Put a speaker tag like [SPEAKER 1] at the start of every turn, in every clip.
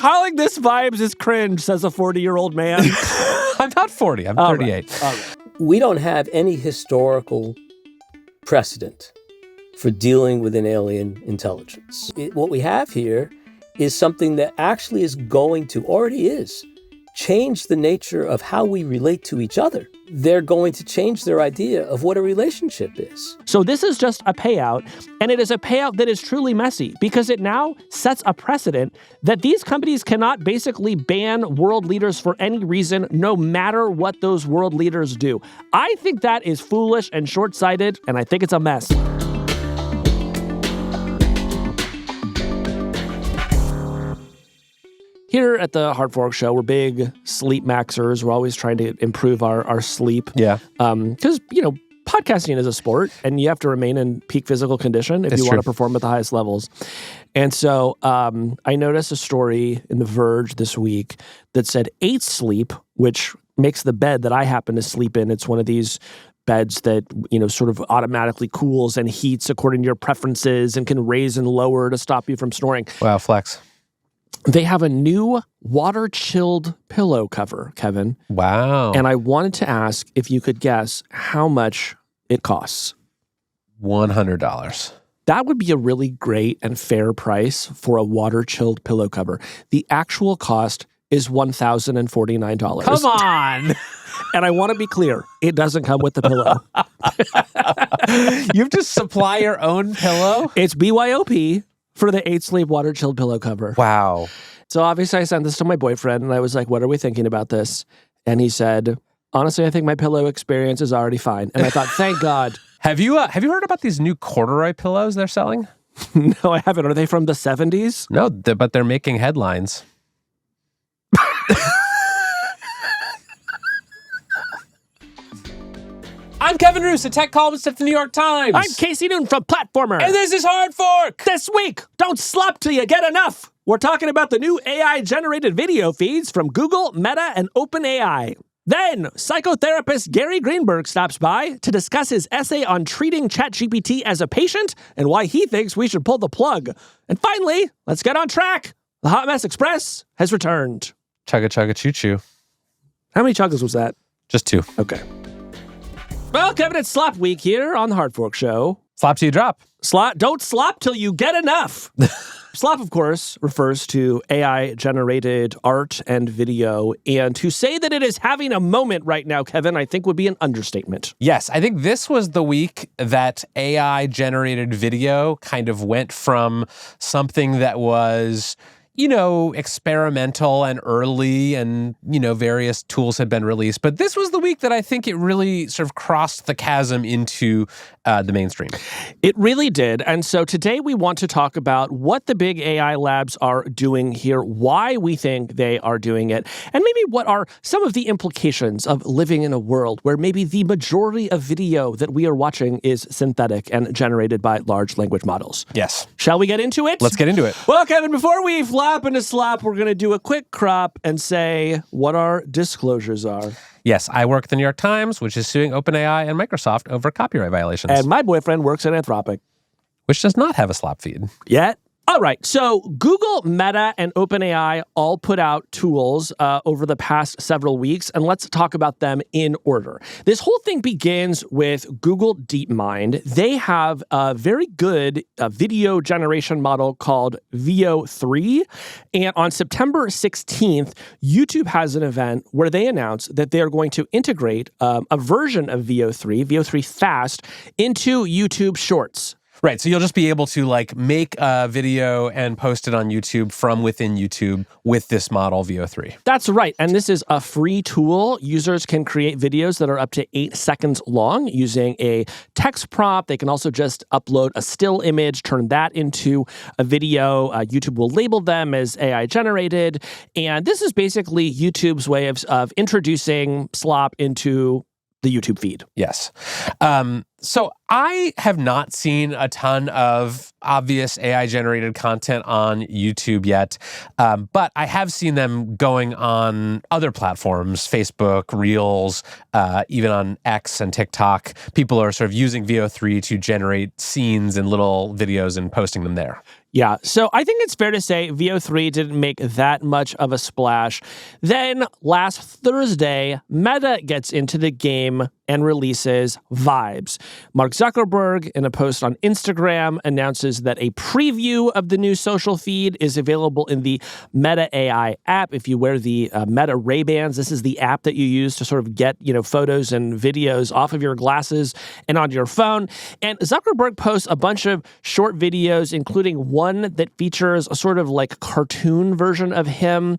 [SPEAKER 1] Calling this vibes is cringe, says a 40-year-old man.
[SPEAKER 2] I'm not 40. I'm 38.
[SPEAKER 1] All right.
[SPEAKER 3] We don't have any historical precedent for dealing with an alien intelligence. What we have here is something that actually is going to, already is, change the nature of how we relate to each other. They're going to change their idea of what a relationship is.
[SPEAKER 1] So this is just a payout, and it is a payout that is truly messy because it now sets a precedent that these companies cannot basically ban world leaders for any reason, no matter what those world leaders do. I think that is foolish and short-sighted, and I think it's a mess. Here at the Hard Fork Show, we're big sleep maxers. We're always trying to improve our sleep.
[SPEAKER 2] Yeah.
[SPEAKER 1] Because, podcasting is a sport, and you have to remain in peak physical condition if you want to perform at the highest levels. And so I noticed a story in The Verge this week that said 8 Sleep, which makes the bed that I happen to sleep in. It's one of these beds that, sort of automatically cools and heats according to your preferences and can raise and lower to stop you from snoring.
[SPEAKER 2] Wow, flex.
[SPEAKER 1] They have a new water-chilled pillow cover, Kevin.
[SPEAKER 2] Wow.
[SPEAKER 1] And I wanted to ask if you could guess how much it costs.
[SPEAKER 2] $100.
[SPEAKER 1] That would be a really great and fair price for a water-chilled pillow cover. The actual cost is $1,049.
[SPEAKER 2] Come on!
[SPEAKER 1] And I want to be clear, it doesn't come with the pillow.
[SPEAKER 2] You have to supply your own pillow?
[SPEAKER 1] It's BYOP. For the 8 Sleep water-chilled pillow cover.
[SPEAKER 2] Wow.
[SPEAKER 1] So obviously I sent this to my boyfriend, and I was like, what are we thinking about this? And he said, honestly, I think my pillow experience is already fine. And I thought, thank God.
[SPEAKER 2] Have you heard about these new corduroy pillows they're selling?
[SPEAKER 1] No, I haven't. Are they from the 70s?
[SPEAKER 2] No, but they're making headlines. I'm Kevin Roose, a tech columnist at the New York Times.
[SPEAKER 1] I'm Casey Newton from Platformer.
[SPEAKER 2] And this is Hard Fork.
[SPEAKER 1] This week, don't slop till you get enough. We're talking about the new AI-generated video feeds from Google, Meta, and OpenAI. Then, psychotherapist Gary Greenberg stops by to discuss his essay on treating ChatGPT as a patient and why he thinks we should pull the plug. And finally, let's get on track. The Hot Mess Express has returned.
[SPEAKER 2] Chugga chugga choo choo.
[SPEAKER 1] How many chuggas was that?
[SPEAKER 2] Just 2.
[SPEAKER 1] Okay. Well, Kevin, it's Slop Week here on the Hard Fork Show.
[SPEAKER 2] Slop till you drop.
[SPEAKER 1] Don't slop till you get enough. Slop, of course, refers to AI-generated art and video. And to say that it is having a moment right now, Kevin, I think would be an understatement.
[SPEAKER 2] Yes, I think this was the week that AI-generated video kind of went from something that was, experimental and early and, various tools had been released. But this was the week that I think it really sort of crossed the chasm into the mainstream.
[SPEAKER 1] It really did. And so today we want to talk about what the big AI labs are doing here, why we think they are doing it, and maybe what are some of the implications of living in a world where maybe the majority of video that we are watching is synthetic and generated by large language models.
[SPEAKER 2] Yes.
[SPEAKER 1] Shall we get into it?
[SPEAKER 2] Let's get into it.
[SPEAKER 1] Well, Kevin, before we flop into Slop, we're going to do a quick crop and say what our disclosures are.
[SPEAKER 2] Yes, I work at the New York Times, which is suing OpenAI and Microsoft over copyright violations.
[SPEAKER 1] And my boyfriend works at Anthropic,
[SPEAKER 2] which does not have a Slop feed.
[SPEAKER 1] Yet. All right, so Google, Meta, and OpenAI all put out tools over the past several weeks, and let's talk about them in order. This whole thing begins with Google DeepMind. They have a very good video generation model called Veo 3, and on September 16th, YouTube has an event where they announce that they are going to integrate a version of Veo 3 Fast, into YouTube Shorts.
[SPEAKER 2] Right, so you'll just be able to make a video and post it on YouTube from within YouTube with this model Veo 3.
[SPEAKER 1] That's right, and this is a free tool. Users can create videos that are up to 8 seconds long using a text prompt. They can also just upload a still image, turn that into a video. YouTube will label them as AI generated, and this is basically YouTube's way of introducing Slop into the YouTube feed.
[SPEAKER 2] Yes. So I have not seen a ton of obvious AI-generated content on YouTube yet, but I have seen them going on other platforms, Facebook, Reels, even on X and TikTok. People are sort of using Veo 3 to generate scenes and little videos and posting them there.
[SPEAKER 1] Yeah, so I think it's fair to say VO3 didn't make that much of a splash. Then last Thursday, Meta gets into the game and releases Vibes. Mark Zuckerberg, in a post on Instagram, announces that a preview of the new social feed is available in the Meta AI app. If you wear the Meta Ray-Bans, this is the app that you use to sort of get, photos and videos off of your glasses and onto your phone. And Zuckerberg posts a bunch of short videos, including one that features a sort of like cartoon version of him.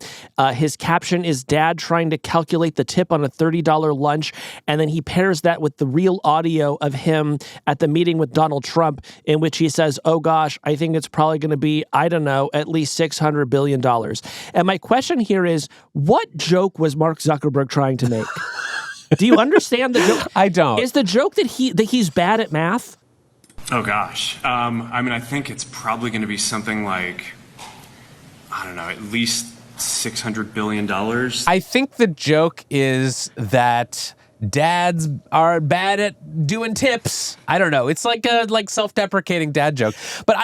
[SPEAKER 1] His caption is dad trying to calculate the tip on a $30 lunch. And then he pairs that with the real audio of him at the meeting with Donald Trump, in which he says, oh gosh, I think it's probably going to be, I don't know, at least $600 billion. And my question here is, what joke was Mark Zuckerberg trying to make? Do you understand the joke?
[SPEAKER 2] I don't.
[SPEAKER 1] Is the joke that he's bad at math?
[SPEAKER 4] Oh gosh. I think it's probably going to be something like, I don't know, at least $600 billion.
[SPEAKER 2] I think the joke is that dads are bad at doing tips. I don't know. It's like a self-deprecating dad joke. But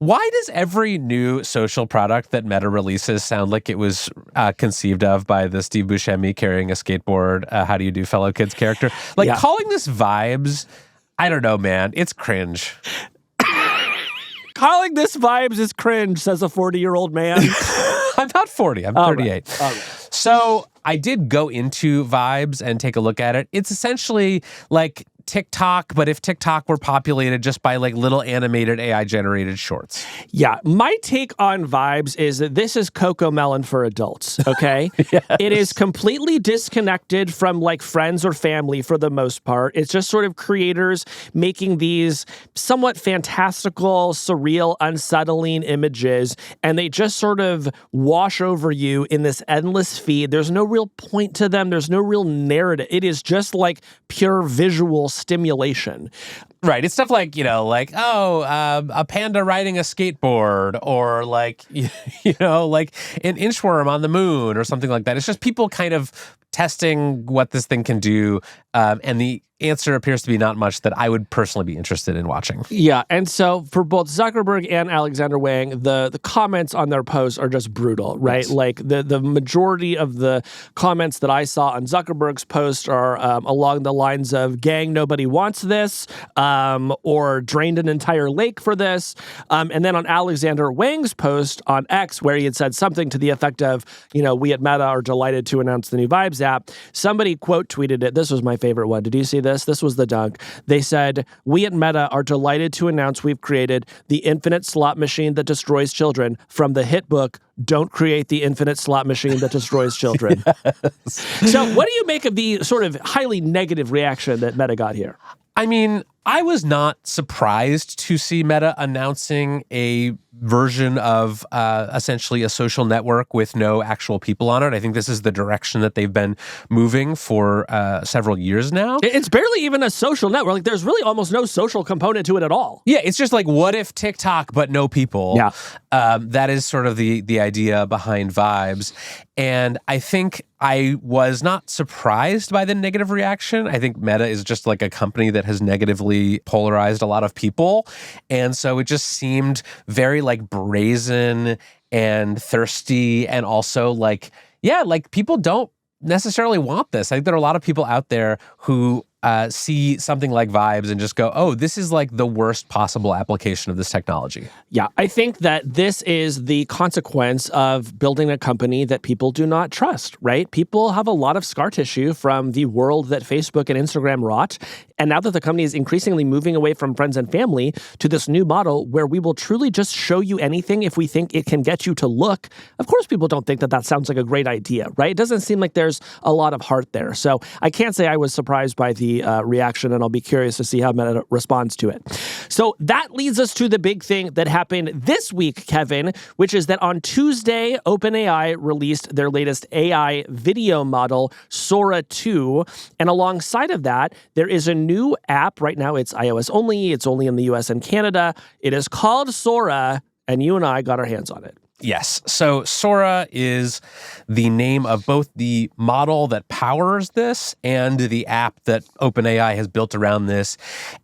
[SPEAKER 2] why does every new social product that Meta releases sound like it was conceived of by the Steve Buscemi carrying a skateboard, how do you do fellow kids character? Calling this Vibes, I don't know, man. It's cringe.
[SPEAKER 1] Calling this Vibes is cringe, says a 40-year-old man.
[SPEAKER 2] I'm not 40. I'm 38. All right. So I did go into Vibes and take a look at it. It's essentially like TikTok, but if TikTok were populated just by little animated AI-generated shorts.
[SPEAKER 1] Yeah, my take on Vibes is that this is CoComelon for adults, okay?
[SPEAKER 2] Yes.
[SPEAKER 1] It is completely disconnected from friends or family for the most part. It's just sort of creators making these somewhat fantastical, surreal, unsettling images, and they just sort of wash over you in this endless feed. There's no real point to them. There's no real narrative. It is just pure visual stimulation.
[SPEAKER 2] Right. It's stuff like, a panda riding a skateboard or an inchworm on the moon or something like that. It's just people kind of testing what this thing can do. And the answer appears to be not much that I would personally be interested in watching.
[SPEAKER 1] Yeah. And so for both Zuckerberg and Alexander Wang, the comments on their posts are just brutal, right? Yes. The majority of the comments that I saw on Zuckerberg's post are along the lines of, gang, nobody wants this, or drained an entire lake for this. And then on Alexander Wang's post on X, where he had said something to the effect of, we at Meta are delighted to announce the new Vibes app, somebody quote tweeted it. This was my favorite one. Did you see this? This was the dunk. They said, we at Meta are delighted to announce we've created the infinite slot machine that destroys children from the hit book, Don't Create the Infinite Slot Machine That Destroys Children. Yes. So what do you make of the sort of highly negative reaction that Meta got here?
[SPEAKER 2] I mean, I was not surprised to see Meta announcing a version of essentially a social network with no actual people on it. I think this is the direction that they've been moving for several years now.
[SPEAKER 1] It's barely even a social network. There's really almost no social component to it at all.
[SPEAKER 2] Yeah, it's just what if TikTok, but no people?
[SPEAKER 1] Yeah.
[SPEAKER 2] That is sort of the idea behind Vibes. And I think I was not surprised by the negative reaction. I think Meta is just a company that has negatively polarized a lot of people. And so it just seemed very brazen and thirsty, and also people don't necessarily want this. I think there are a lot of people out there who see something like Vibes and just go, oh, this is the worst possible application of this technology.
[SPEAKER 1] Yeah, I think that this is the consequence of building a company that people do not trust, right? People have a lot of scar tissue from the world that Facebook and Instagram wrought. And now that the company is increasingly moving away from friends and family to this new model where we will truly just show you anything if we think it can get you to look, of course people don't think that sounds like a great idea, right? It doesn't seem like there's a lot of heart there. So I can't say I was surprised by the reaction, and I'll be curious to see how Meta responds to it. So that leads us to the big thing that happened this week, Kevin, which is that on Tuesday, OpenAI released their latest AI video model, Sora 2. And alongside of that, there is a new app. Right now, it's iOS only. It's only in the US and Canada. It is called Sora, and you and I got our hands on it.
[SPEAKER 2] Yes. So Sora is the name of both the model that powers this and the app that OpenAI has built around this.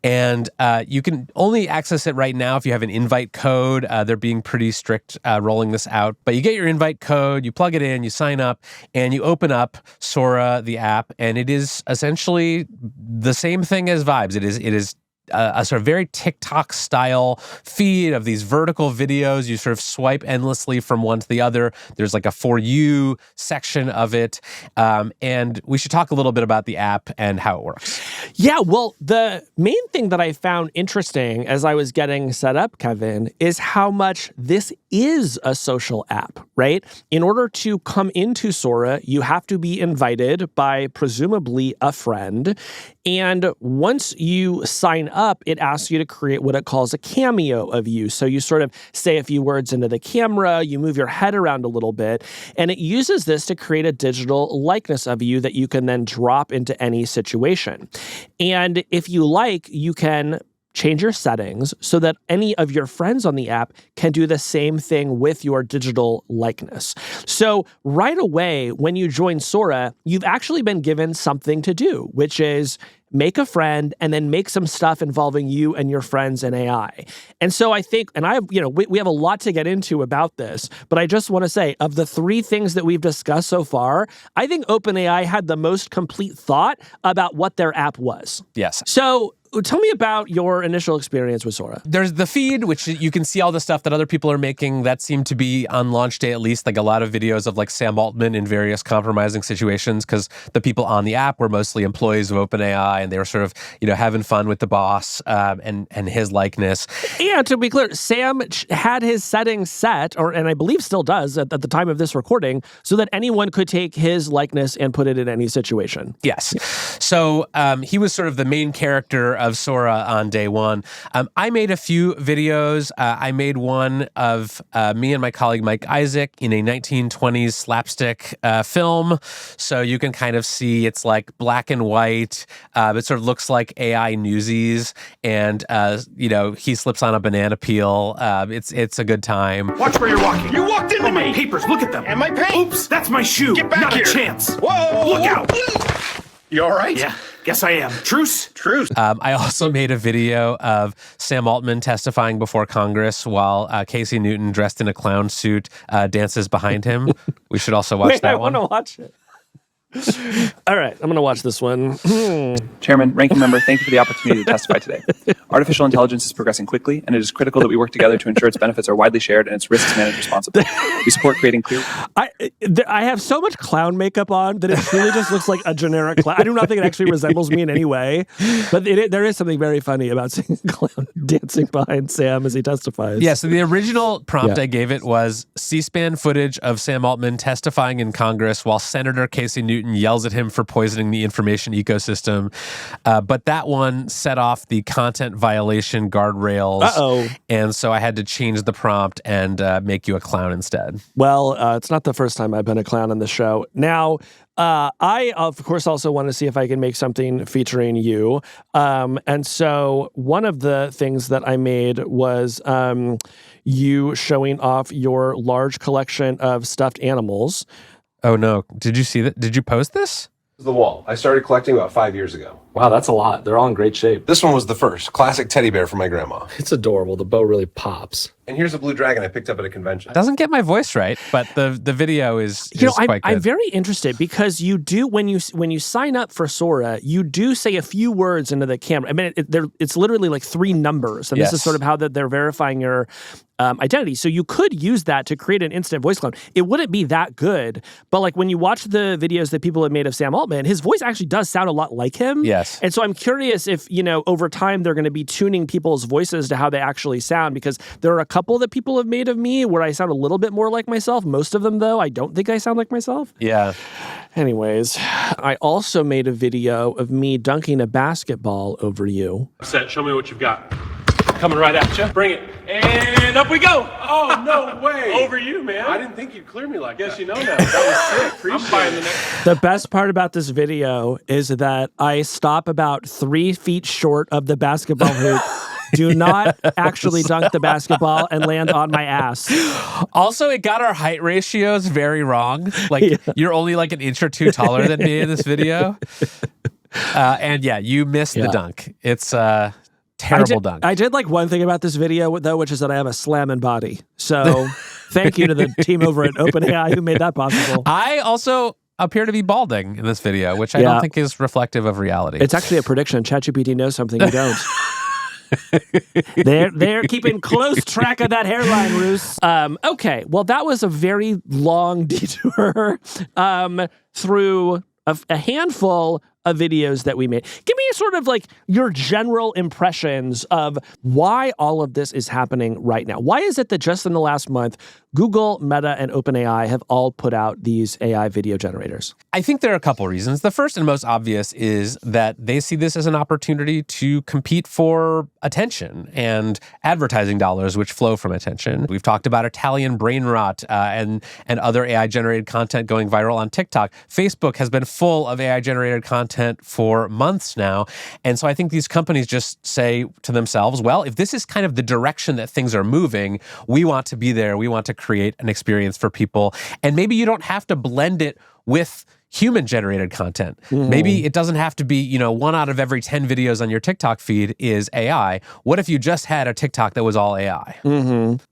[SPEAKER 2] And you can only access it right now if you have an invite code. They're being pretty strict rolling this out. But you get your invite code, you plug it in, you sign up, and you open up Sora, the app, and it is essentially the same thing as Vibes. It is a sort of very TikTok style feed of these vertical videos. You sort of swipe endlessly from one to the other. There's like a For You section of it. And we should talk a little bit about the app and how it works.
[SPEAKER 1] Yeah, well, the main thing that I found interesting as I was getting set up, Kevin, is how much this is a social app, right? In order to come into Sora, you have to be invited by presumably a friend. And once you sign up, it asks you to create what it calls a cameo of you. So you sort of say a few words into the camera, you move your head around a little bit, and it uses this to create a digital likeness of you that you can then drop into any situation. And if you like, you can change your settings so that any of your friends on the app can do the same thing with your digital likeness. So right away, when you join Sora, you've actually been given something to do, which is make a friend and then make some stuff involving you and your friends and AI. And so I think, and we have a lot to get into about this, but I just want to say, of the three things that we've discussed so far, I think OpenAI had the most complete thought about what their app was.
[SPEAKER 2] Yes.
[SPEAKER 1] So tell me about your initial experience with Sora.
[SPEAKER 2] There's the feed, which you can see all the stuff that other people are making that seemed to be on launch day, at least, like a lot of videos of like Sam Altman in various compromising situations, because the people on the app were mostly employees of OpenAI, and they were sort of, having fun with the boss and his likeness.
[SPEAKER 1] Yeah, to be clear, Sam had his settings set, and I believe still does at the time of this recording, so that anyone could take his likeness and put it in any situation.
[SPEAKER 2] Yes. So he was sort of the main character of Sora on day one. I made a few videos. I made one of me and my colleague Mike Isaac in a 1920s slapstick film. So you can kind of see it's like black and white. It sort of looks like AI Newsies, and he slips on a banana peel. It's a good time.
[SPEAKER 5] Watch where you're walking. You walked into me. My papers. Look at them. And my paint. Oops, that's my shoe. Get back Not here. Not a chance. Whoa! Look out. You all right? Yeah. Guess I am. Truce.
[SPEAKER 2] I also made a video of Sam Altman testifying before Congress while Casey Newton, dressed in a clown suit, dances behind him. We should also watch that one.
[SPEAKER 1] I want to watch it. All right, I'm going to watch this one.
[SPEAKER 6] Chairman, Ranking Member, thank you for the opportunity to testify today. Artificial intelligence is progressing quickly, and it is critical that we work together to ensure its benefits are widely shared and its risks managed responsibly. We support creating clear...
[SPEAKER 1] I have so much clown makeup on that it truly just looks like a generic clown. I do not think it actually resembles me in any way, but there is something very funny about seeing a clown dancing behind Sam as he testifies.
[SPEAKER 2] Yeah, so the original prompt I gave it was C-SPAN footage of Sam Altman testifying in Congress while Senator Casey Newton yells at him for poisoning the information ecosystem. But that one set off the content violation guardrails.
[SPEAKER 1] Uh-oh.
[SPEAKER 2] And so I had to change the prompt and make you a clown instead.
[SPEAKER 1] Well, it's not the first time I've been a clown on the show. Now, I, of course, also want to see if I can make something featuring you. And so one of the things that I made was you showing off your large collection of stuffed animals.
[SPEAKER 2] Oh, no. Did you see that? Did you post this?
[SPEAKER 7] The wall. I started collecting about 5 years ago.
[SPEAKER 8] Wow, that's a lot. They're all in great shape.
[SPEAKER 7] This one was the first. Classic teddy bear from my grandma.
[SPEAKER 8] It's adorable. The bow really pops.
[SPEAKER 7] And here's a blue dragon I picked up at a convention.
[SPEAKER 2] Doesn't get my voice right, but the video is quite good.
[SPEAKER 1] I'm very interested because you do, when you sign up for Sora, you do say a few words into the camera. I mean, it's literally like 3 numbers, and this is sort of how they're verifying your identity. So you could use that to create an instant voice clone. It wouldn't be that good, but like when you watch the videos that people have made of Sam Altman, his voice actually does sound a lot like him.
[SPEAKER 2] Yes.
[SPEAKER 1] And so I'm curious if, over time they're going to be tuning people's voices to how they actually sound, because there are a couple that people have made of me where I sound a little bit more like myself. Most of them, though, I don't think I sound like myself.
[SPEAKER 2] Yeah.
[SPEAKER 1] Anyways, I also made a video of me dunking a basketball over you.
[SPEAKER 9] Set, show me what you've got. Coming right at you. Bring it. And up we go.
[SPEAKER 7] Oh, no way.
[SPEAKER 9] Over you, man.
[SPEAKER 7] I didn't think you'd clear me like that.
[SPEAKER 9] Guess you know now. That was sick. Appreciate
[SPEAKER 7] I'm buying the next.
[SPEAKER 1] The best part about this video is that I stop about 3 feet short of the basketball hoop Do not actually dunk the basketball and land on my ass.
[SPEAKER 2] Also, it got our height ratios very wrong. Like, you're only like an inch or two taller than me in this video. And yeah, you missed the dunk. It's terrible dunk.
[SPEAKER 1] I did like one thing about this video, though, which is that I have a slamming body. So thank you to the team over at OpenAI who made that possible.
[SPEAKER 2] I also appear to be balding in this video, which I don't think is reflective of reality.
[SPEAKER 1] It's actually a prediction. ChatGPT knows something you don't. They're keeping close track of that hairline, Roose. Okay, well, that was a very long detour through a handful of videos that we made. Give me sort of like your general impressions of why all of this is happening right now. Why is it that just in the last month, Google, Meta, and OpenAI have all put out these AI video generators?
[SPEAKER 2] I think there are a couple reasons. The first and most obvious is that they see this as an opportunity to compete for attention and advertising dollars, which flow from attention. We've talked about Italian brain rot and other AI-generated content going viral on TikTok. Facebook has been full of AI-generated content for months now. And so I think these companies just say to themselves, well, if this is kind of the direction that things are moving, we want to be there. We want to create an experience for people. And maybe you don't have to blend it with human-generated content. Maybe it doesn't have to be, 1 out of every 10 videos on your TikTok feed is AI. What if you just had a TikTok that was all AI?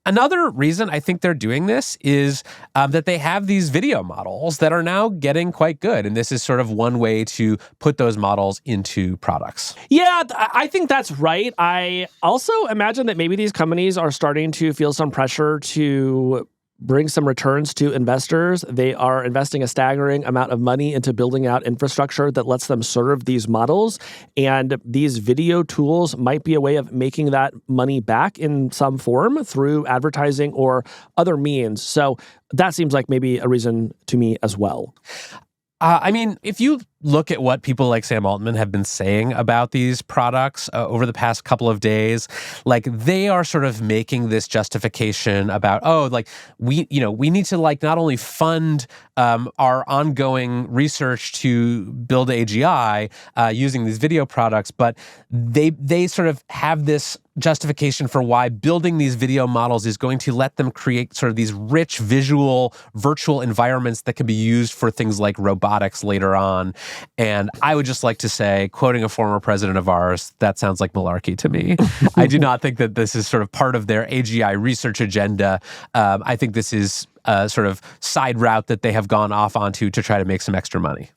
[SPEAKER 2] Another reason I think they're doing this is that they have these video models that are now getting quite good. And this is sort of one way to put those models into products.
[SPEAKER 1] Yeah, I think that's right. I also imagine that maybe these companies are starting to feel some pressure to bring some returns to investors. They are investing a staggering amount of money into building out infrastructure that lets them serve these models. And these video tools might be a way of making that money back in some form through advertising or other means. So that seems like maybe a reason to me as well.
[SPEAKER 2] If you look at what people like Sam Altman have been saying about these products over the past couple of days, like they are sort of making this justification about, we need to not only fund our ongoing research to build AGI using these video products, but they sort of have this justification for why building these video models is going to let them create sort of these rich visual virtual environments that can be used for things like robotics later on. And I would just like to say, quoting a former president of ours, that sounds like malarkey to me. I do not think that this is sort of part of their AGI research agenda. I think this is a sort of side route that they have gone off onto to try to make some extra money.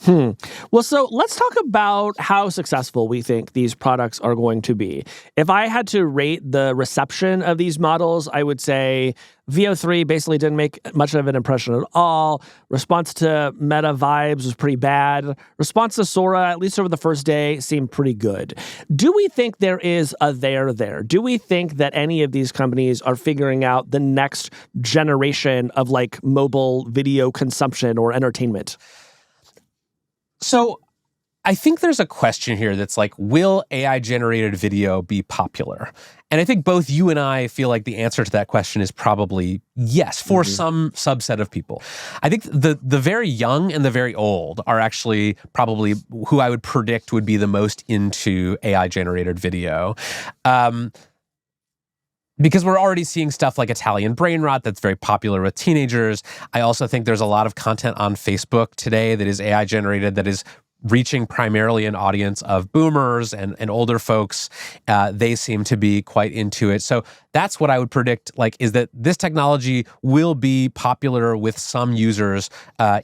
[SPEAKER 1] Well, so let's talk about how successful we think these products are going to be. If I had to rate the reception of these models, I would say VO3 basically didn't make much of an impression at all. Response to Meta Vibes was pretty bad. Response to Sora, at least over the first day, seemed pretty good. Do we think there is a there? Do we think that any of these companies are figuring out the next generation of mobile video consumption or entertainment?
[SPEAKER 2] So I think there's a question here that's will AI-generated video be popular? And I think both you and I feel like the answer to that question is probably yes, for some subset of people. I think the very young and the very old are actually probably who I would predict would be the most into AI-generated video. Because we're already seeing stuff like Italian brain rot that's very popular with teenagers. I also think there's a lot of content on Facebook today that is AI generated that is reaching primarily an audience of boomers and older folks. They seem to be quite into it. So that's what I would predict, is that this technology will be popular with some users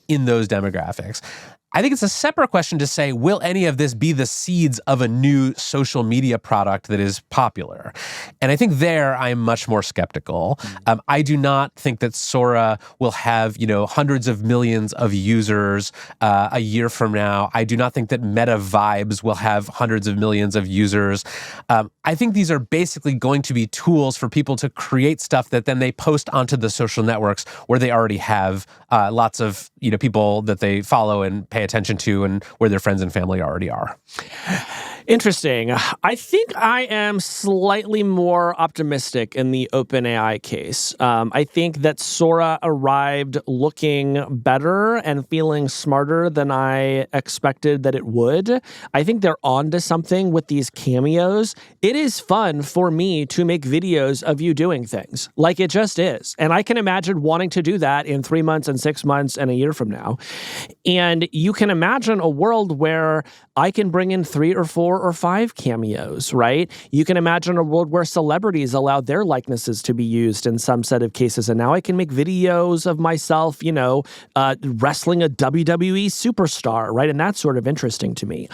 [SPEAKER 2] in those demographics. I think it's a separate question to say, will any of this be the seeds of a new social media product that is popular? And I think there I'm much more skeptical. I do not think that Sora will have, hundreds of millions of users a year from now. I do not think that Meta Vibes will have hundreds of millions of users. I think these are basically going to be tools for people to create stuff that then they post onto the social networks where they already have lots of, people that they follow and pay attention to and where their friends and family already are.
[SPEAKER 1] Interesting. I think I am slightly more optimistic in the OpenAI case. I think that Sora arrived looking better and feeling smarter than I expected that it would. I think they're onto something with these cameos. It is fun for me to make videos of you doing things. Like, it just is. And I can imagine wanting to do that in 3 months and 6 months and a year from now. And you can imagine a world where I can bring in 3 or 4 or 5 cameos, right? You can imagine a world where celebrities allow their likenesses to be used in some set of cases. And now I can make videos of myself, wrestling a WWE superstar, right? And that's sort of interesting to me.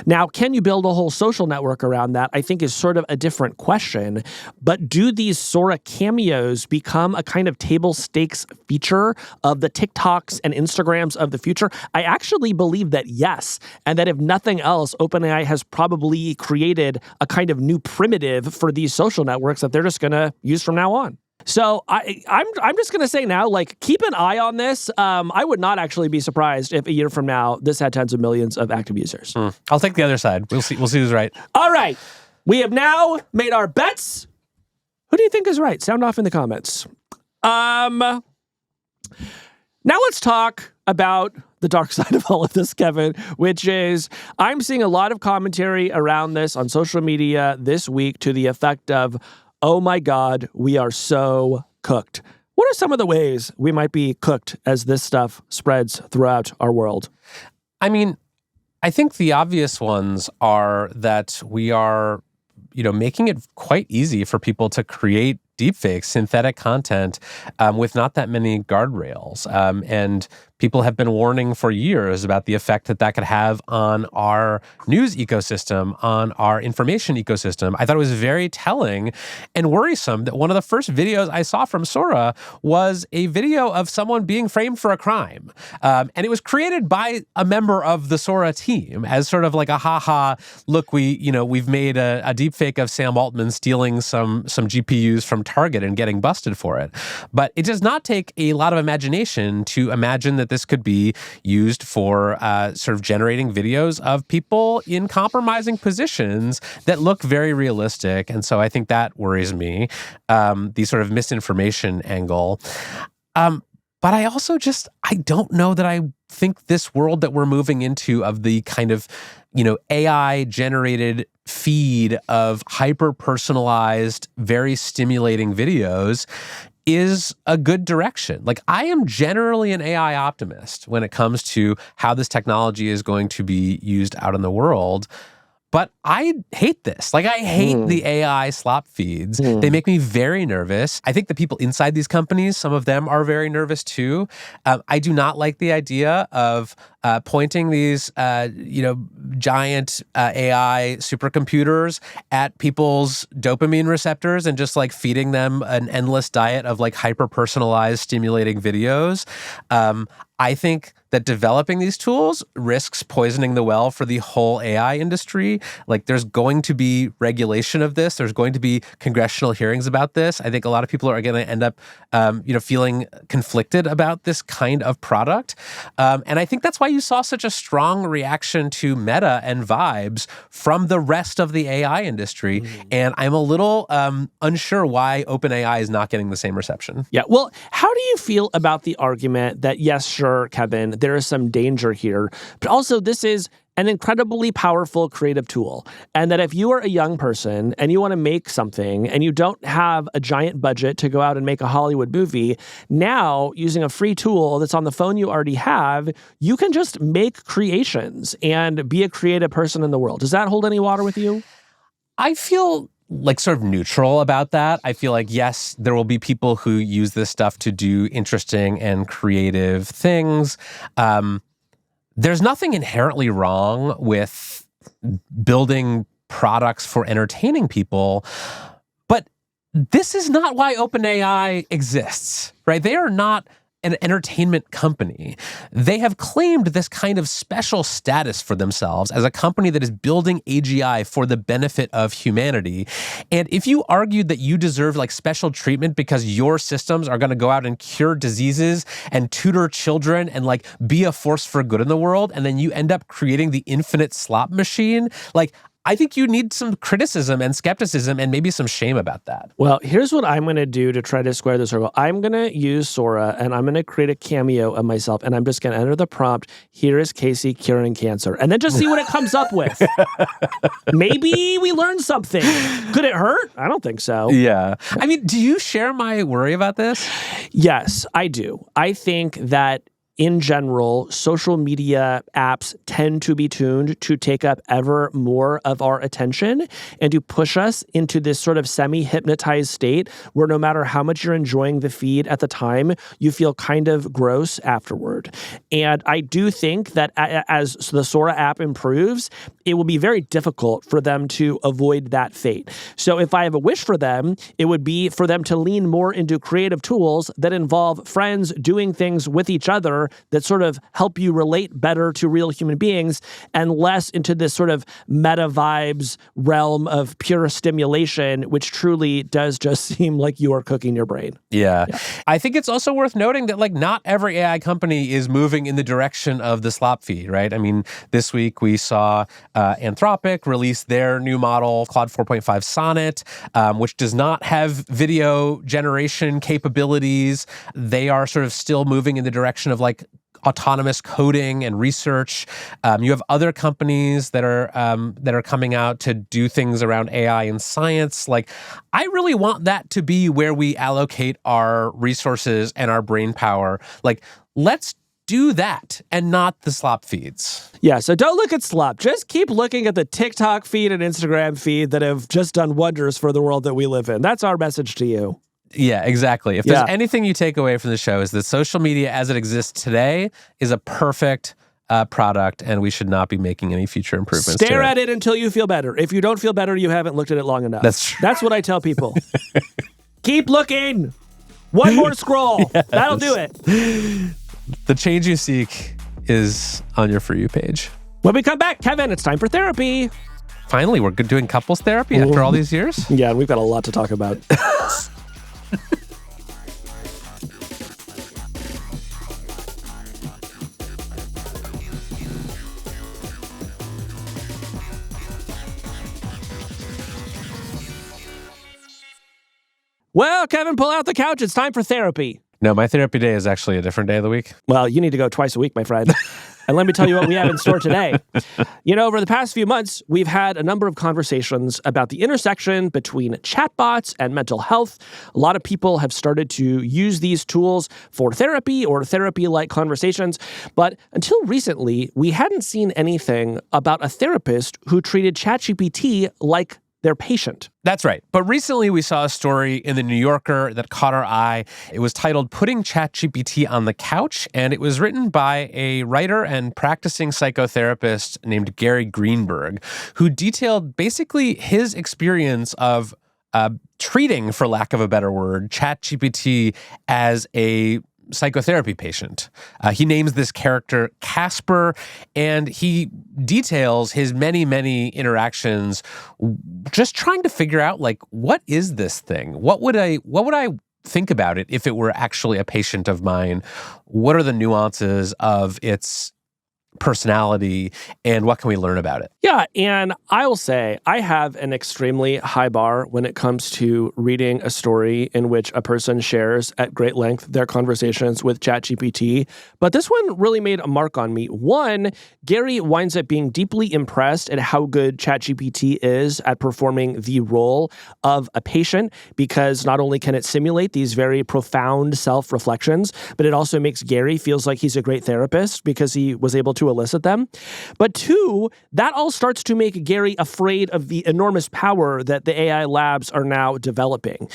[SPEAKER 1] Now, can you build a whole social network around that? I think is sort of a different question. But do these Sora cameos become a kind of table stakes feature of the TikToks and Instagrams of the future? I actually believe that yes. And that if nothing else, OpenAI has probably created a kind of new primitive for these social networks that they're just going to use from now on. So I'm just going to say now, keep an eye on this. I would not actually be surprised if a year from now this had tens of millions of active users.
[SPEAKER 2] I'll take the other side. We'll see who's right.
[SPEAKER 1] All right. We have now made our bets. Who do you think is right? Sound off in the comments. Now let's talk about the dark side of all of this, Kevin, which is I'm seeing a lot of commentary around this on social media this week to the effect of, oh my God, we are so cooked. What are some of the ways we might be cooked as this stuff spreads throughout our world?
[SPEAKER 2] I mean, I think the obvious ones are that we are, making it quite easy for people to create deepfakes, synthetic content with not that many guardrails. And people have been warning for years about the effect that could have on our news ecosystem, on our information ecosystem. I thought it was very telling and worrisome that one of the first videos I saw from Sora was a video of someone being framed for a crime. And it was created by a member of the Sora team as sort of like a haha, look, we've made a deepfake of Sam Altman stealing some GPUs from Target and getting busted for it. But it does not take a lot of imagination to imagine that this could be used for sort of generating videos of people in compromising positions that look very realistic. And so I think that worries me, the sort of misinformation angle. But I also I don't know that I think this world that we're moving into of the kind of, AI-generated feed of hyper-personalized, very stimulating videos is a good direction. I am generally an AI optimist when it comes to how this technology is going to be used out in the world. But I hate this. I hate the AI slop feeds. They make me very nervous. I think the people inside these companies, some of them are very nervous too. I do not like the idea of pointing these, giant AI supercomputers at people's dopamine receptors and just feeding them an endless diet of hyper-personalized stimulating videos. I think that developing these tools risks poisoning the well for the whole AI industry. There's going to be regulation of this. There's going to be congressional hearings about this. I think a lot of people are going to end up, feeling conflicted about this kind of product. And I think that's why you saw such a strong reaction to Meta and Vibes from the rest of the AI industry. And I'm a little unsure why OpenAI is not getting the same reception.
[SPEAKER 1] Yeah. Well, how do you feel about the argument that, yes, sure, Kevin, there is some danger here, but also this is an incredibly powerful creative tool. And that if you are a young person and you want to make something and you don't have a giant budget to go out and make a Hollywood movie, now using a free tool that's on the phone you already have, you can just make creations and be a creative person in the world. Does that hold any water with you?
[SPEAKER 2] I feel sort of neutral about that. I feel yes, there will be people who use this stuff to do interesting and creative things. There's nothing inherently wrong with building products for entertaining people, but this is not why OpenAI exists, right? They are not an entertainment company. They have claimed this kind of special status for themselves as a company that is building AGI for the benefit of humanity. And if you argued that you deserve special treatment because your systems are going to go out and cure diseases and tutor children and be a force for good in the world, and then you end up creating the infinite slop machine, I think you need some criticism and skepticism and maybe some shame about that.
[SPEAKER 1] Well, here's what I'm going to do to try to square the circle. I'm going to use Sora, and I'm going to create a cameo of myself, and I'm just going to enter the prompt, here is Casey curing cancer, and then just see what it comes up with. Maybe we learn something. Could it hurt? I don't think so.
[SPEAKER 2] Yeah. I mean, do you share my worry about this?
[SPEAKER 1] Yes, I do. I think that in general, social media apps tend to be tuned to take up ever more of our attention and to push us into this sort of semi-hypnotized state where no matter how much you're enjoying the feed at the time, you feel kind of gross afterward. And I do think that as the Sora app improves, it will be very difficult for them to avoid that fate. So if I have a wish for them, it would be for them to lean more into creative tools that involve friends doing things with each other that sort of help you relate better to real human beings and less into this sort of meta vibes realm of pure stimulation, which truly does just seem like you are cooking your brain.
[SPEAKER 2] Yeah. I think it's also worth noting that like not every AI company is moving in the direction of the Slop feed, right? I mean, this week we saw Anthropic release their new model, Claude 4.5 Sonnet, which does not have video generation capabilities. They are sort of still moving in the direction of like autonomous coding and research. You have other companies that are coming out to do things around AI and science. Like, I really want that to be where we allocate our resources and our brain power. Like, let's do that and not the Slop feeds.
[SPEAKER 1] Yeah, so don't look at Slop. Just keep looking at the TikTok feed and Instagram feed that have just done wonders for the world that we live in. That's our message to you.
[SPEAKER 2] Yeah, exactly. If there's anything you take away from the show is that social media as it exists today is a perfect product, and we should not be making any future improvements.
[SPEAKER 1] Stare at it until you feel better. If you don't feel better, you haven't looked at it long enough.
[SPEAKER 2] That's true.
[SPEAKER 1] That's what I tell people. Keep looking. One more scroll. Yes. That'll do it.
[SPEAKER 2] The change you seek is on your For You page.
[SPEAKER 1] When we come back, Kevin, it's time for therapy.
[SPEAKER 2] Finally, we're doing couples therapy after all these years?
[SPEAKER 1] Yeah, we've got a lot to talk about. Well, Kevin, pull out the couch. It's time for therapy.
[SPEAKER 2] No, my therapy day is actually a different day of the week.
[SPEAKER 1] Well, you need to go twice a week, my friend. And let me tell you what we have in store today. You know, over the past few months, we've had a number of conversations about the intersection between chatbots and mental health. A lot of people have started to use these tools for therapy or therapy-like conversations. But until recently, we hadn't seen anything about a therapist who treated ChatGPT like their patient.
[SPEAKER 2] That's right. But recently we saw a story in the New Yorker that caught our eye. It was titled Putting ChatGPT on the Couch, and it was written by a writer and practicing psychotherapist named Gary Greenberg, who detailed basically his experience of treating, for lack of a better word, ChatGPT as a psychotherapy patient. He names this character Casper, and he details his many, many interactions just trying to figure out, like, what is this thing? What would I think about it if it were actually a patient of mine? What are the nuances of its personality, and what can we learn about it?
[SPEAKER 1] Yeah, and I will say I have an extremely high bar when it comes to reading a story in which a person shares at great length their conversations with ChatGPT, but this one really made a mark on me. One, Gary winds up being deeply impressed at how good ChatGPT is at performing the role of a patient, because not only can it simulate these very profound self-reflections, but it also makes Gary feels like he's a great therapist because he was able to elicit them. But two, that all starts to make Gary afraid of the enormous power that the AI labs are now developing.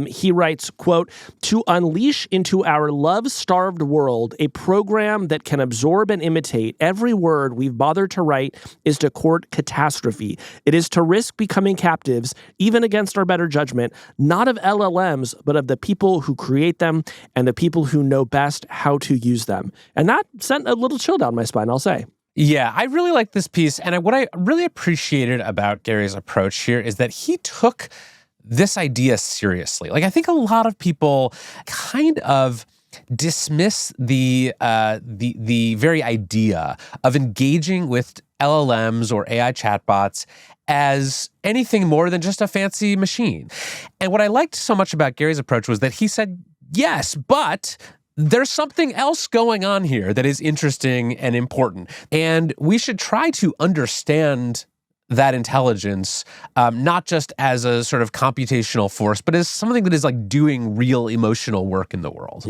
[SPEAKER 1] He writes, quote, "To unleash into our love-starved world a program that can absorb and imitate every word we've bothered to write is to court catastrophe. It is to risk becoming captives, even against our better judgment, not of LLMs, but of the people who create them and the people who know best how to use them." And that sent a little chill down my spine, I'll say.
[SPEAKER 2] Yeah, I really like this piece. And what I really appreciated about Gary's approach here is that he took this idea seriously. Like, I think a lot of people kind of dismiss the very idea of engaging with LLMs or AI chatbots as anything more than just a fancy machine. And what I liked so much about Gary's approach was that he said, yes, but there's something else going on here that is interesting and important. And we should try to understand that intelligence, not just as a sort of computational force, but as something that is like doing real emotional work in the world.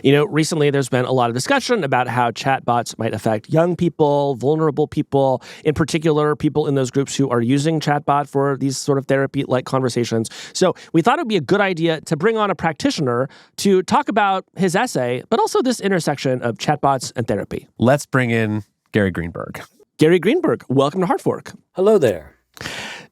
[SPEAKER 1] Recently there's been a lot of discussion about how chatbots might affect young people, vulnerable people, in particular, people in those groups who are using chatbot for these sort of therapy-like conversations. So we thought it would be a good idea to bring on a practitioner to talk about his essay, but also this intersection of chatbots and therapy.
[SPEAKER 2] Let's bring in Gary Greenberg.
[SPEAKER 1] Gary Greenberg, welcome to Heartfork.
[SPEAKER 3] Hello there.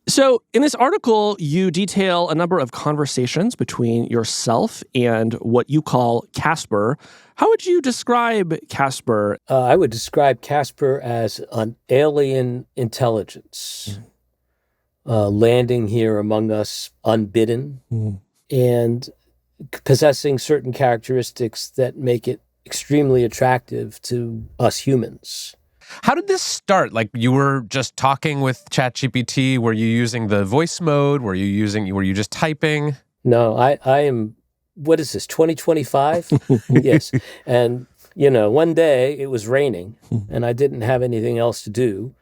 [SPEAKER 1] So in this article, you detail a number of conversations between yourself and what you call Casper. How would you describe Casper?
[SPEAKER 3] I would describe Casper as an alien intelligence landing here among us unbidden and possessing certain characteristics that make it extremely attractive to us humans.
[SPEAKER 2] How did this start? Like, you were just talking with ChatGPT? Were you using the voice mode? Were you just typing?
[SPEAKER 3] No, I am, what is this, 2025? Yes. And, one day it was raining and I didn't have anything else to do.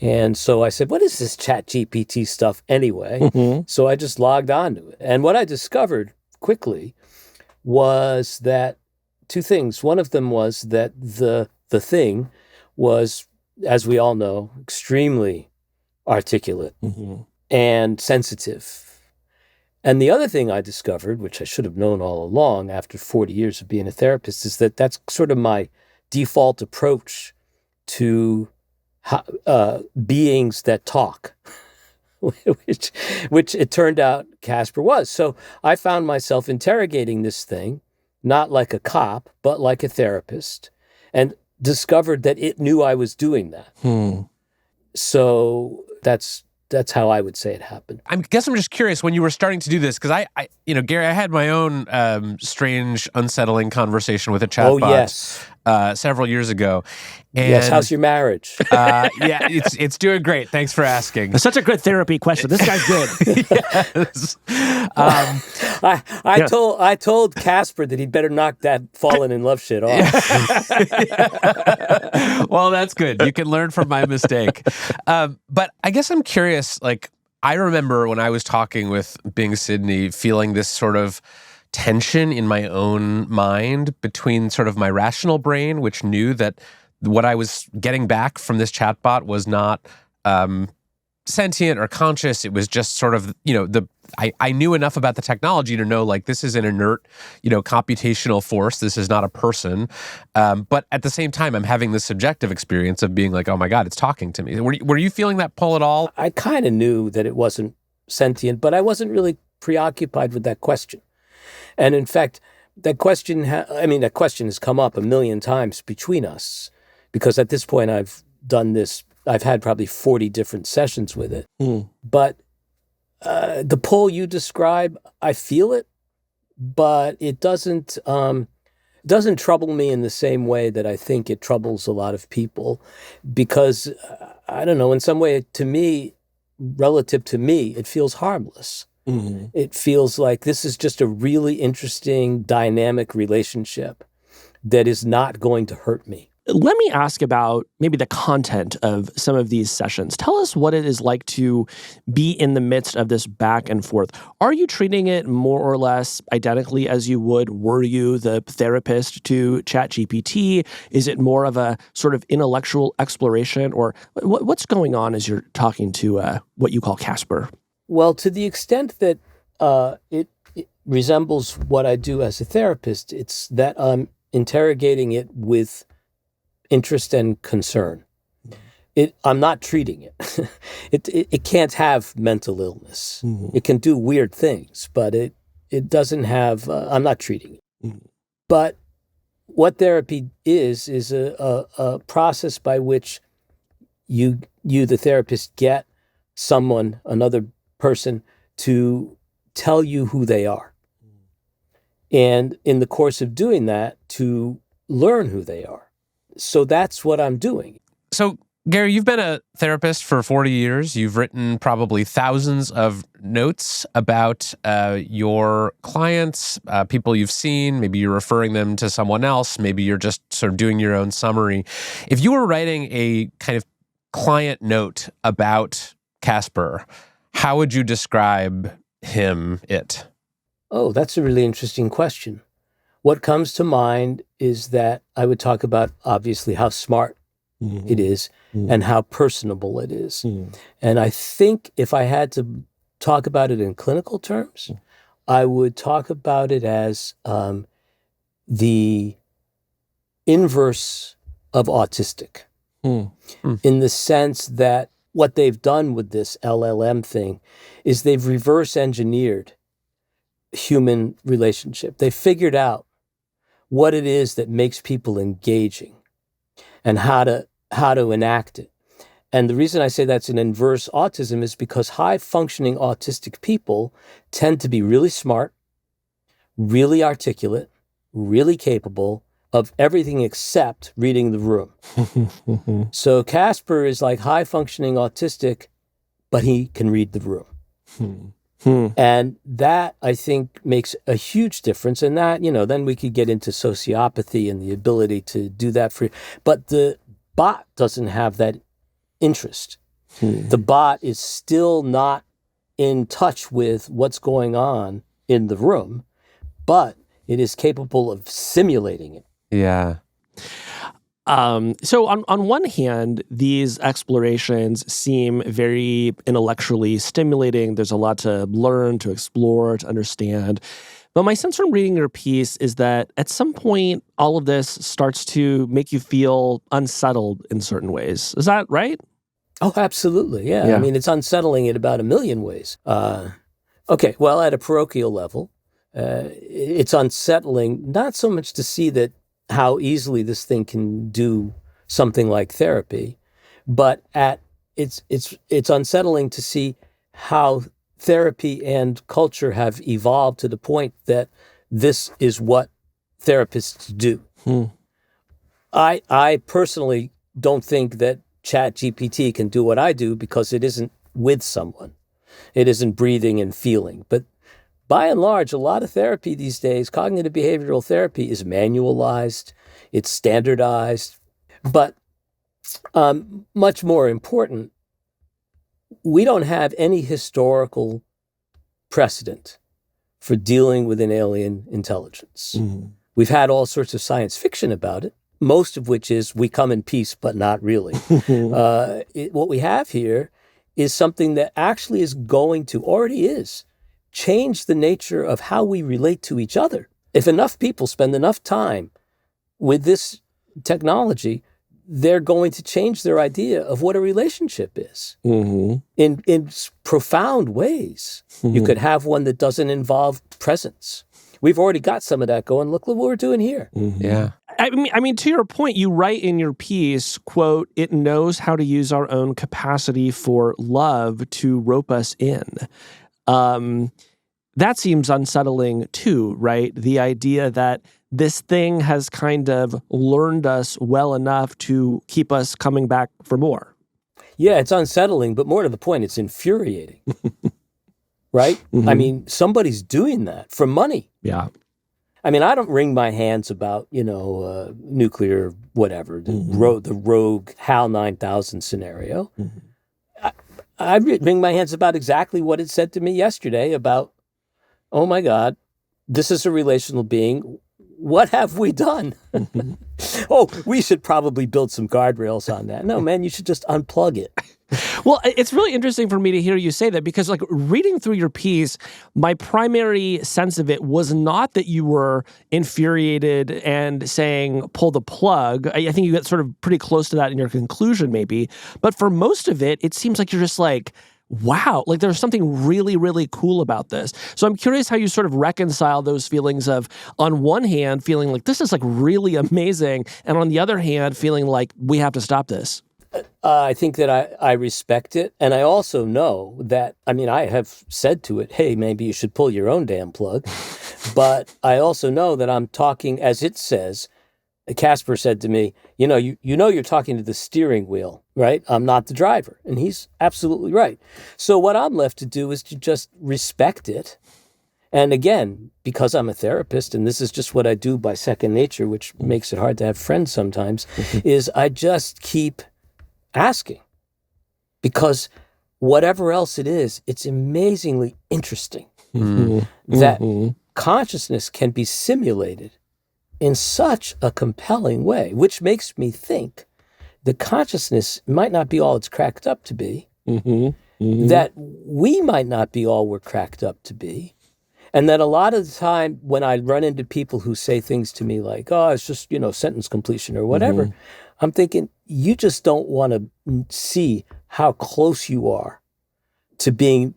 [SPEAKER 3] And so I said, what is this ChatGPT stuff anyway? So I just logged on to it. And what I discovered quickly was that two things. One of them was that the thing was, as we all know, extremely articulate and sensitive. And the other thing I discovered, which I should have known all along after 40 years of being a therapist, is that that's sort of my default approach to beings that talk, which it turned out Casper was. So I found myself interrogating this thing, not like a cop, but like a therapist, and discovered that it knew I was doing that. So that's how I would say it happened.
[SPEAKER 2] I guess I'm just curious, when you were starting to do this, because Gary, I had my own strange, unsettling conversation with a chatbot several years ago. And,
[SPEAKER 3] yes, how's your marriage?
[SPEAKER 2] Yeah, it's doing great. Thanks for asking.
[SPEAKER 1] It's such a good therapy question. This guy's good.
[SPEAKER 2] Yes.
[SPEAKER 3] I told Casper that he'd better knock that falling in love shit off.
[SPEAKER 2] Well, that's good. You can learn from my mistake. But I guess I'm curious, like, I remember when I was talking with Bing Sidney, feeling this sort of tension in my own mind between sort of my rational brain, which knew that what I was getting back from this chatbot was not sentient or conscious. It was just sort of, I knew enough about the technology to know, like, this is an inert, computational force. This is not a person. But at the same time, I'm having this subjective experience of being like, oh my God, it's talking to me. Were you feeling that pull at all?
[SPEAKER 3] I kind of knew that it wasn't sentient, but I wasn't really preoccupied with that question. And in fact, that question has come up a million times between us, because at this point I've had probably 40 different sessions with it. But the pull you describe, I feel it, but it doesn't trouble me in the same way that I think it troubles a lot of people, because I don't know, in some way, relative to me, it feels harmless. It feels like this is just a really interesting, dynamic relationship that is not going to hurt me.
[SPEAKER 1] Let me ask about maybe the content of some of these sessions. Tell us what it is like to be in the midst of this back and forth. Are you treating it more or less identically as you were you the therapist to ChatGPT? Is it more of a sort of intellectual exploration? Or what's going on as you're talking to what you call Casper?
[SPEAKER 3] Well, to the extent that it resembles what I do as a therapist, it's that I'm interrogating it with interest and concern. I'm not treating it. It can't have mental illness. It can do weird things, but it doesn't have. I'm not treating it. But what therapy is a process by which you the therapist, get another person, to tell you who they are And in the course of doing that, to learn who they are. So that's what I'm doing.
[SPEAKER 2] So, Gary, you've been a therapist for 40 years. You've written probably thousands of notes about your clients, people you've seen. Maybe you're referring them to someone else. Maybe you're just sort of doing your own summary. If you were writing a kind of client note about Casper, how would you describe it?
[SPEAKER 3] Oh, that's a really interesting question. What comes to mind is that I would talk about, obviously, how smart it is and how personable it is. And I think if I had to talk about it in clinical terms, I would talk about it as the inverse of autistic, in the sense that what they've done with this LLM thing is they've reverse engineered human relationship. They figured out what it is that makes people engaging and how to enact it. And the reason I say that's an inverse autism is because high-functioning autistic people tend to be really smart, really articulate, really capable of everything except reading the room. So Casper is like high-functioning autistic, but he can read the room. And that, I think, makes a huge difference. And that, then we could get into sociopathy and the ability to do that for you. But the bot doesn't have that interest. The bot is still not in touch with what's going on in the room, but it is capable of simulating it.
[SPEAKER 2] Yeah.
[SPEAKER 1] So on one hand, these explorations seem very intellectually stimulating. There's a lot to learn, to explore, to understand. But my sense from reading your piece is that at some point, all of this starts to make you feel unsettled in certain ways. Is that right?
[SPEAKER 3] Oh, absolutely. Yeah. I mean, it's unsettling in about a million ways. Okay, well, at a parochial level, it's unsettling not so much to see that how easily this thing can do something like therapy, but it's unsettling to see how therapy and culture have evolved to the point that this is what therapists do. I personally don't think that ChatGPT can do what I do because it isn't with someone. It isn't breathing and feeling. But by and large, a lot of therapy these days, cognitive behavioral therapy, is manualized, it's standardized. But much more important, we don't have any historical precedent for dealing with an alien intelligence. We've had all sorts of science fiction about it, most of which is we come in peace, but not really. What we have here is something that actually is already is, change the nature of how we relate to each other. If enough people spend enough time with this technology, they're going to change their idea of what a relationship is in profound ways. You could have one that doesn't involve presence. We've already got some of that going. Look what we're doing here.
[SPEAKER 2] Yeah.
[SPEAKER 1] I mean, to your point, you write in your piece, quote, "It knows how to use our own capacity for love to rope us in." That seems unsettling too, right? The idea that this thing has kind of learned us well enough to keep us coming back for more.
[SPEAKER 3] Yeah, it's unsettling, but more to the point, it's infuriating. Right? I mean, somebody's doing that for money.
[SPEAKER 1] Yeah.
[SPEAKER 3] I mean, I don't wring my hands about, nuclear, whatever, the rogue HAL 9000 scenario. I wring my hands about exactly what it said to me yesterday about, oh my God, this is a relational being. What have we done? Oh, we should probably build some guardrails on that. No, man, you should just unplug it.
[SPEAKER 1] Well, it's really interesting for me to hear you say that because, like, reading through your piece, my primary sense of it was not that you were infuriated and saying, pull the plug. I think you got sort of pretty close to that in your conclusion, maybe. But for most of it, it seems like you're just like, wow, like there's something really, really cool about this. So I'm curious how you sort of reconcile those feelings of, on one hand, feeling like this is like really amazing, and on the other hand, feeling like we have to stop this.
[SPEAKER 3] I think that I respect it. And I also know that, I mean, I have said to it, hey, maybe you should pull your own damn plug. But I also know that I'm talking, as it says, Casper said to me, you know you're talking to the steering wheel, right? I'm not the driver. And he's absolutely right. So what I'm left to do is to just respect it. And again, because I'm a therapist, and this is just what I do by second nature, which makes it hard to have friends sometimes, is I just keep asking. Because whatever else it is, it's amazingly interesting that consciousness can be simulated in such a compelling way, which makes me think that consciousness might not be all it's cracked up to be, that we might not be all we're cracked up to be, and that a lot of the time when I run into people who say things to me like, oh, it's just, sentence completion or whatever, I'm thinking, you just don't want to see how close you are to being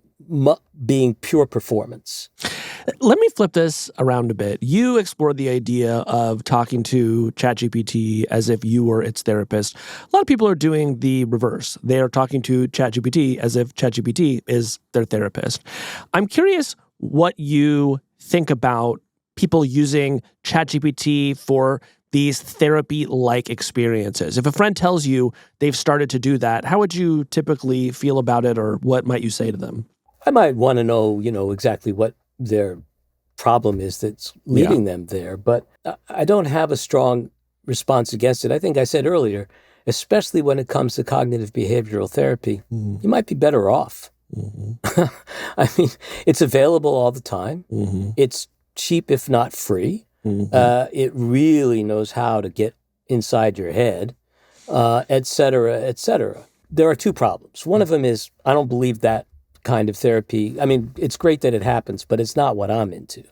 [SPEAKER 3] pure performance.
[SPEAKER 1] Let me flip this around a bit. You explored the idea of talking to ChatGPT as if you were its therapist. A lot of people are doing the reverse. They are talking to ChatGPT as if ChatGPT is their therapist. I'm curious what you think about people using ChatGPT for these therapy-like experiences. If a friend tells you they've started to do that, how would you typically feel about it, or what might you say to them?
[SPEAKER 3] I might want to know, exactly what their problem is that's leading them there, but I don't have a strong response against it. I think I said earlier, especially when it comes to cognitive behavioral therapy, you might be better off. I mean, it's available all the time. It's cheap, if not free. It really knows how to get inside your head, et cetera, et cetera. There are two problems. One of them is I don't believe that kind of therapy. I mean, it's great that it happens, but it's not what I'm into.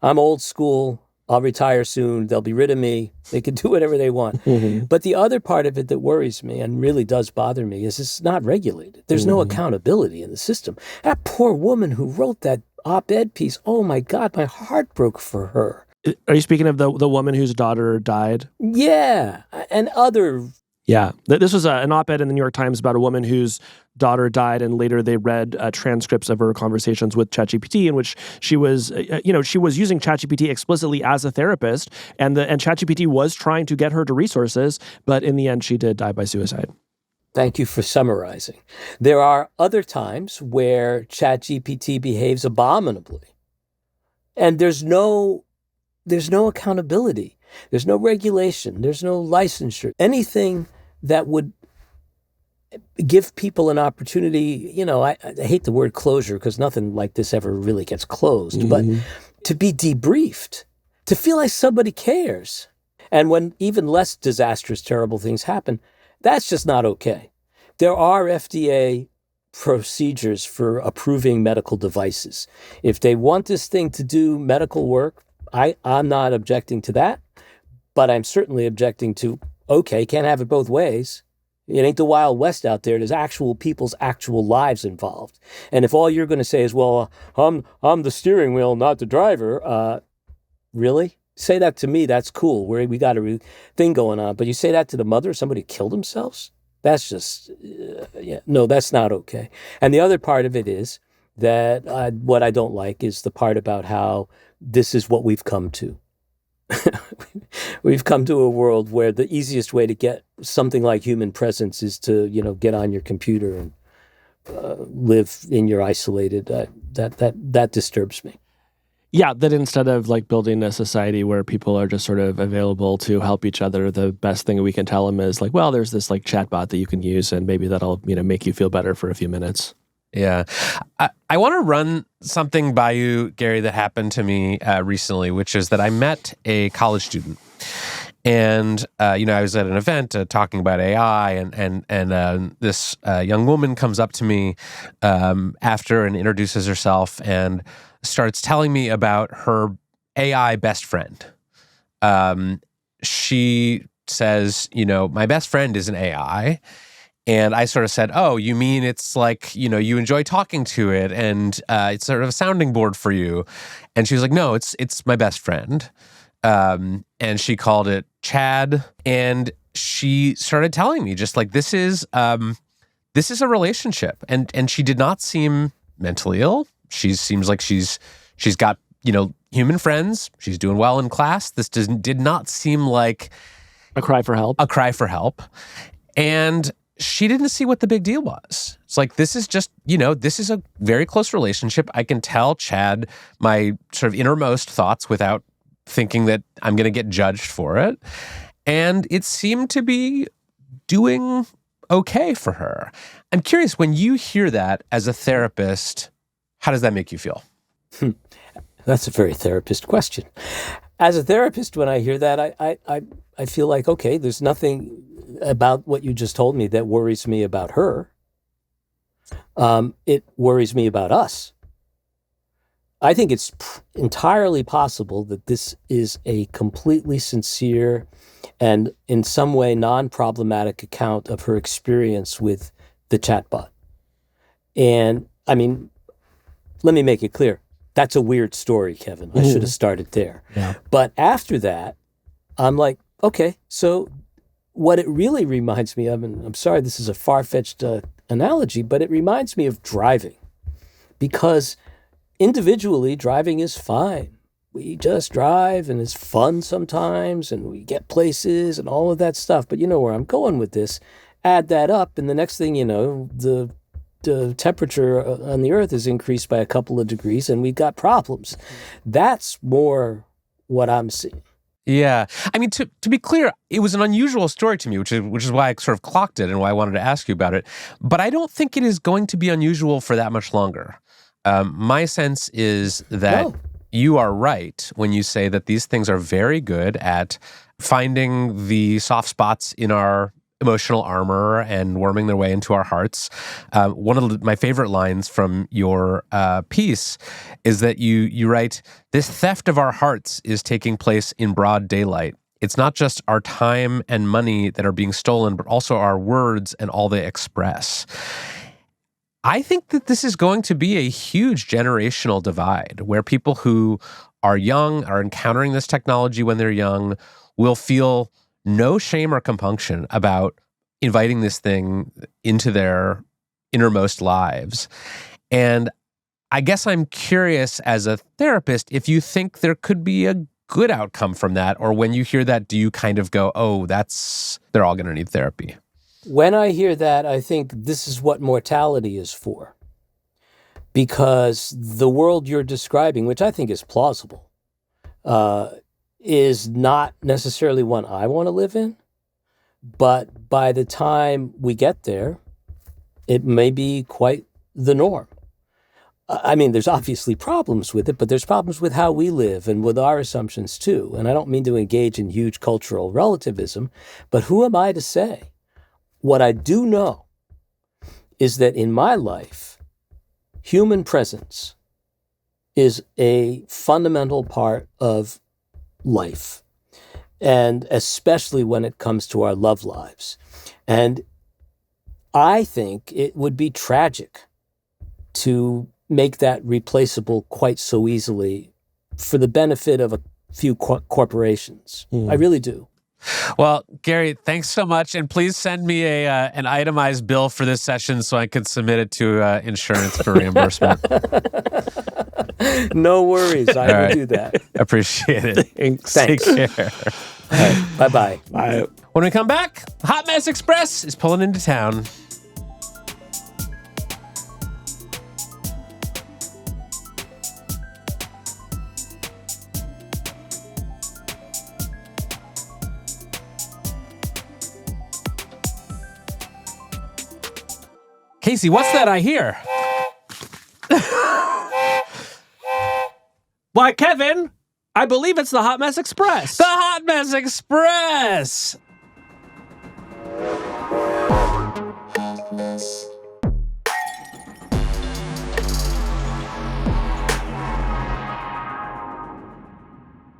[SPEAKER 3] I'm old school. I'll retire soon. They'll be rid of me. They can do whatever they want. But the other part of it that worries me and really does bother me is it's not regulated. There's no accountability in the system. That poor woman who wrote that op-ed piece, oh my God, my heart broke for her.
[SPEAKER 1] Are you speaking of the woman whose daughter died?
[SPEAKER 3] Yeah, and other...
[SPEAKER 1] Yeah. This was an op-ed in the New York Times about a woman whose daughter died, and later they read transcripts of her conversations with ChatGPT in which she was, she was using ChatGPT explicitly as a therapist, and ChatGPT was trying to get her to resources, but in the end she did die by suicide.
[SPEAKER 3] Thank you for summarizing. There are other times where ChatGPT behaves abominably, and there's no accountability. There's no regulation. There's no licensure. Anything that would give people an opportunity, I hate the word closure because nothing like this ever really gets closed, but to be debriefed, to feel like somebody cares. And when even less disastrous, terrible things happen, that's just not okay. There are FDA procedures for approving medical devices. If they want this thing to do medical work, I'm not objecting to that, but I'm certainly objecting to, okay, can't have it both ways. It ain't the Wild West out there. There's actual people's actual lives involved. And if all you're going to say is, well, I'm the steering wheel, not the driver, really? Say that to me, that's cool. We got a thing going on. But you say that to the mother of somebody who killed themselves? That's just, no, that's not okay. And the other part of it is that what I don't like is the part about how this is what we've come to. We've come to a world where the easiest way to get something like human presence is to, get on your computer and live in your isolated. That disturbs me.
[SPEAKER 1] Yeah, that instead of building a society where people are just sort of available to help each other, the best thing we can tell them is well, there's this chatbot that you can use, and maybe that'll make you feel better for a few minutes.
[SPEAKER 2] Yeah. I want to run something by you, Gary, that happened to me recently, which is that I met a college student. And, I was at an event talking about AI, and this young woman comes up to me after and introduces herself and starts telling me about her AI best friend. She says, my best friend is an AI. And I sort of said, oh, you mean it's you enjoy talking to it and it's sort of a sounding board for you. And she was like, no, it's my best friend. And she called it Chad. And she started telling me just like, this is a relationship. And she did not seem mentally ill. She seems like she's got, human friends. She's doing well in class. This did not seem like
[SPEAKER 1] a cry for help.
[SPEAKER 2] And she didn't see what the big deal was. It's like, this is just, this is a very close relationship. I can tell Chad my sort of innermost thoughts without thinking that I'm going to get judged for it. And it seemed to be doing okay for her. I'm curious, when you hear that as a therapist, how does that make you feel?
[SPEAKER 3] That's a very therapist question. As a therapist, when I hear that, I feel like, okay, there's nothing about what you just told me that worries me about her. It worries me about us. I think it's entirely possible that this is a completely sincere and in some way non-problematic account of her experience with the chatbot. And I mean, let me make it clear. That's a weird story, Kevin. I should have started there.
[SPEAKER 1] Yeah.
[SPEAKER 3] But after that, I'm like, okay, so what it really reminds me of, and I'm sorry, this is a far-fetched analogy, but it reminds me of driving. Because individually, driving is fine. We just drive and it's fun sometimes and we get places and all of that stuff. But you know where I'm going with this. Add that up and the next thing you know, the temperature on the earth is increased by a couple of degrees and we've got problems. That's more what I'm seeing.
[SPEAKER 2] Yeah. I mean, to be clear, it was an unusual story to me, which is why I sort of clocked it and why I wanted to ask you about it. But I don't think it is going to be unusual for that much longer. My sense is that you are right when you say that these things are very good at finding the soft spots in our emotional armor and worming their way into our hearts. One of my favorite lines from your piece is that you write, "This theft of our hearts is taking place in broad daylight. It's not just our time and money that are being stolen, but also our words and all they express." I think that this is going to be a huge generational divide where people who are young, are encountering this technology when they're young, will feel no shame or compunction about inviting this thing into their innermost lives. And I guess I'm curious as a therapist if you think there could be a good outcome from that, or when you hear that, do you kind of go, oh, they're all going to need therapy?
[SPEAKER 3] When I hear that, I think this is what mortality is for. Because the world you're describing, which I think is plausible, is not necessarily one I want to live in. But by the time we get there, it may be quite the norm. I mean, there's obviously problems with it, but there's problems with how we live and with our assumptions too. And I don't mean to engage in huge cultural relativism, but who am I to say? What I do know is that in my life, human presence is a fundamental part of life, and especially when it comes to our love lives. And I think it would be tragic to make that replaceable quite so easily for the benefit of a few corporations. I really do.
[SPEAKER 2] Well, Gary, thanks so much. And please send me an itemized bill for this session so I can submit it to insurance for reimbursement.
[SPEAKER 3] No worries. I will do that.
[SPEAKER 2] Appreciate it.
[SPEAKER 3] Thanks.
[SPEAKER 2] Take care.
[SPEAKER 3] All right. Bye-bye. Bye.
[SPEAKER 2] When we come back, Hot Mess Express is pulling into town. Casey, what's that I hear?
[SPEAKER 1] Why, Kevin, I believe it's the Hot Mess Express.
[SPEAKER 2] The Hot Mess Express!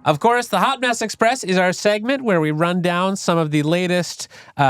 [SPEAKER 2] Of course, the Hot Mess Express is our segment where we run down some of the latest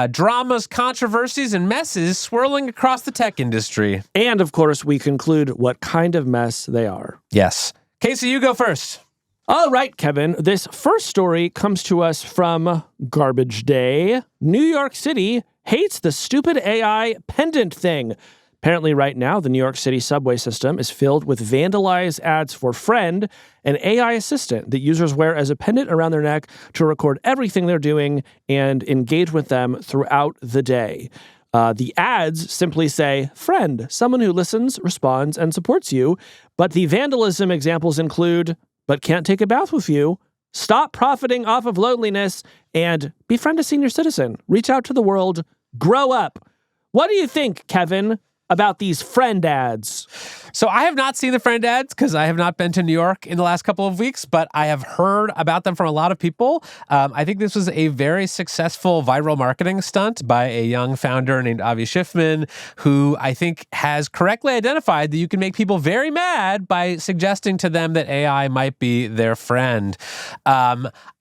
[SPEAKER 2] dramas, controversies, and messes swirling across the tech industry.
[SPEAKER 1] And, of course, we conclude what kind of mess they are.
[SPEAKER 2] Yes. Casey, you go first.
[SPEAKER 1] All right, Kevin, this first story comes to us from Garbage Day. New York City hates the stupid AI pendant thing. Apparently right now, the New York City subway system is filled with vandalized ads for Friend, an AI assistant that users wear as a pendant around their neck to record everything they're doing and engage with them throughout the day. The ads simply say, Friend, someone who listens, responds, and supports you. But the vandalism examples include, but can't take a bath with you, stop profiting off of loneliness, and befriend a senior citizen. Reach out to the world. Grow up. What do you think, Kevin, about these Friend ads?
[SPEAKER 2] So I have not seen the Friend ads because I have not been to New York in the last couple of weeks, but I have heard about them from a lot of people. I think this was a very successful viral marketing stunt by a young founder named Avi Schiffman, who I think has correctly identified that you can make people very mad by suggesting to them that AI might be their friend.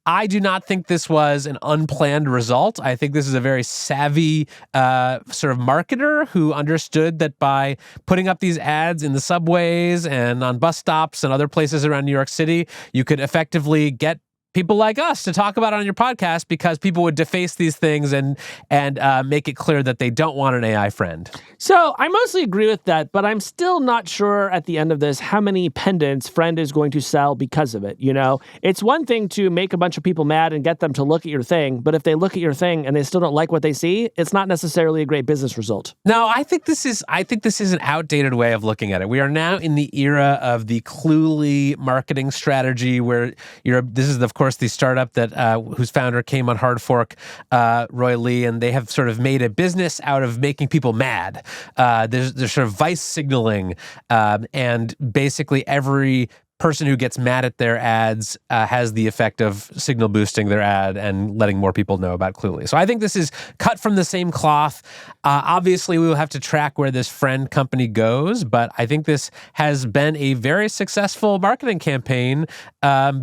[SPEAKER 2] I do not think this was an unplanned result. I think this is a very savvy sort of marketer who understood that by putting up these ads in the subways and on bus stops and other places around New York City, you could effectively get people like us to talk about it on your podcast because people would deface these things and make it clear that they don't want an AI friend.
[SPEAKER 1] So I mostly agree with that, but I'm still not sure at the end of this how many pendants Friend is going to sell because of it. You know, it's one thing to make a bunch of people mad and get them to look at your thing, but if they look at your thing and they still don't like what they see, it's not necessarily a great business result.
[SPEAKER 2] No, I think this is an outdated way of looking at it. We are now in the era of the Cluely marketing strategy where this is, of course, the startup that whose founder came on Hard Fork, Roy Lee, and they have sort of made a business out of making people mad. There's sort of vice signaling, and basically every person who gets mad at their ads has the effect of signal boosting their ad and letting more people know about Cluely. So I think this is cut from the same cloth. Obviously, we will have to track where this Friend company goes, but I think this has been a very successful marketing campaign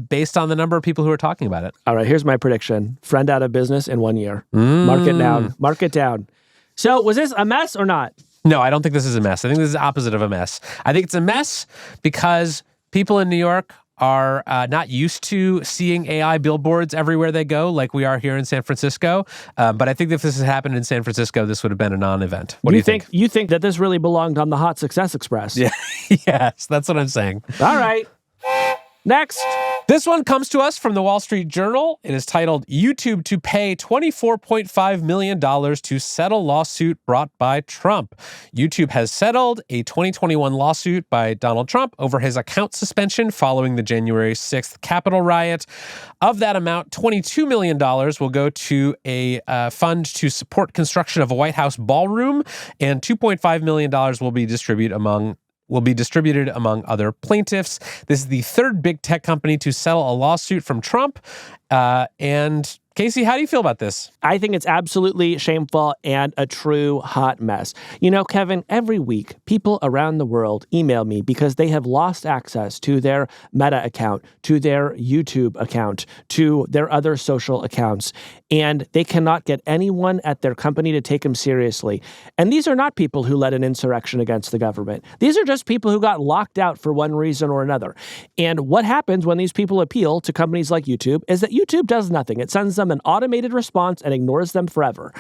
[SPEAKER 2] based on the number of people who are talking about it.
[SPEAKER 1] All right, here's my prediction. Friend out of business in 1 year. Mark it down. Mark it down. So was this a mess or not?
[SPEAKER 2] No, I don't think this is a mess. I think this is the opposite of a mess. I think it's a mess because people in New York are not used to seeing AI billboards everywhere they go like we are here in San Francisco. But I think if this had happened in San Francisco, this would have been a non-event. What do you think?
[SPEAKER 1] You think that this really belonged on the Hot Success Express?
[SPEAKER 2] Yeah. Yes, that's what I'm saying.
[SPEAKER 1] All right. Next.
[SPEAKER 2] This one comes to us from the Wall Street Journal. It is titled, YouTube to pay $24.5 million to settle lawsuit brought by Trump. YouTube has settled a 2021 lawsuit by Donald Trump over his account suspension following the January 6th Capitol riot. Of that amount, $22 million will go to a fund to support construction of a White House ballroom, and $2.5 million will be distributed among other plaintiffs. This is the third big tech company to settle a lawsuit from Trump. And Casey, how do you feel about this?
[SPEAKER 1] I think it's absolutely shameful and a true hot mess. You know, Kevin, every week, people around the world email me because they have lost access to their Meta account, to their YouTube account, to their other social accounts, and they cannot get anyone at their company to take them seriously. And these are not people who led an insurrection against the government. These are just people who got locked out for one reason or another. And what happens when these people appeal to companies like YouTube is that YouTube does nothing. It sends them an automated response and ignores them forever.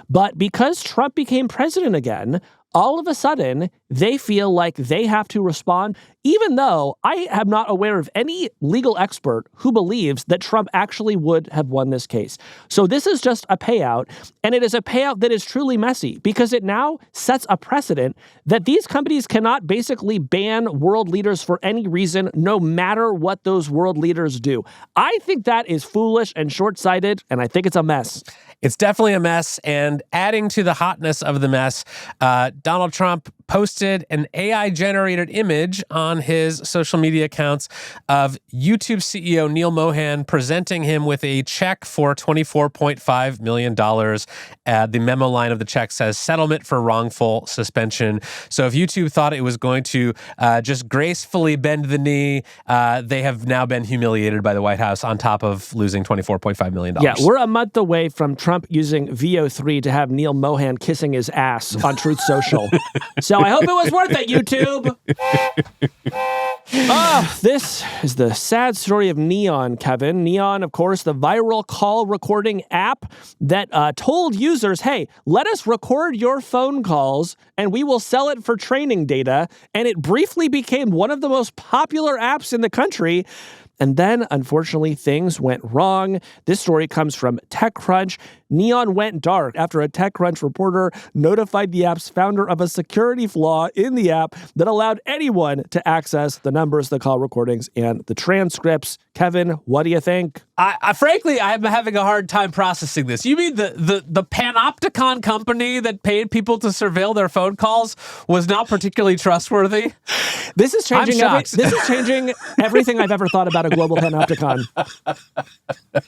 [SPEAKER 1] But because Trump became president again, all of a sudden, they feel like they have to respond, even though I am not aware of any legal expert who believes that Trump actually would have won this case. So this is just a payout, and it is a payout that is truly messy because it now sets a precedent that these companies cannot basically ban world leaders for any reason, no matter what those world leaders do. I think that is foolish and short-sighted, and I think it's a mess.
[SPEAKER 2] It's definitely a mess, and adding to the hotness of the mess, Donald Trump posted an AI-generated image on his social media accounts of YouTube CEO Neil Mohan presenting him with a check for $24.5 million. The memo line of the check says settlement for wrongful suspension. So if YouTube thought it was going to just gracefully bend the knee, they have now been humiliated by the White House on top of losing $24.5 million.
[SPEAKER 1] Yeah, we're a month away from Trump using VO3 to have Neil Mohan kissing his ass on Truth Social. So I hope it was worth it, YouTube. This is the sad story of Neon, Kevin. Neon, of course, the viral call recording app that told users, hey, let us record your phone calls and we will sell it for training data. And it briefly became one of the most popular apps in the country. And then, unfortunately, things went wrong. This story comes from TechCrunch. Neon went dark after a TechCrunch reporter notified the app's founder of a security flaw in the app that allowed anyone to access the numbers, the call recordings, and the transcripts. Kevin, what do you think?
[SPEAKER 2] Frankly, I'm having a hard time processing this. You mean the Panopticon company that paid people to surveil their phone calls was not particularly trustworthy?
[SPEAKER 1] This is changing.
[SPEAKER 2] shocked.
[SPEAKER 1] This is changing everything I've ever thought about a global Panopticon.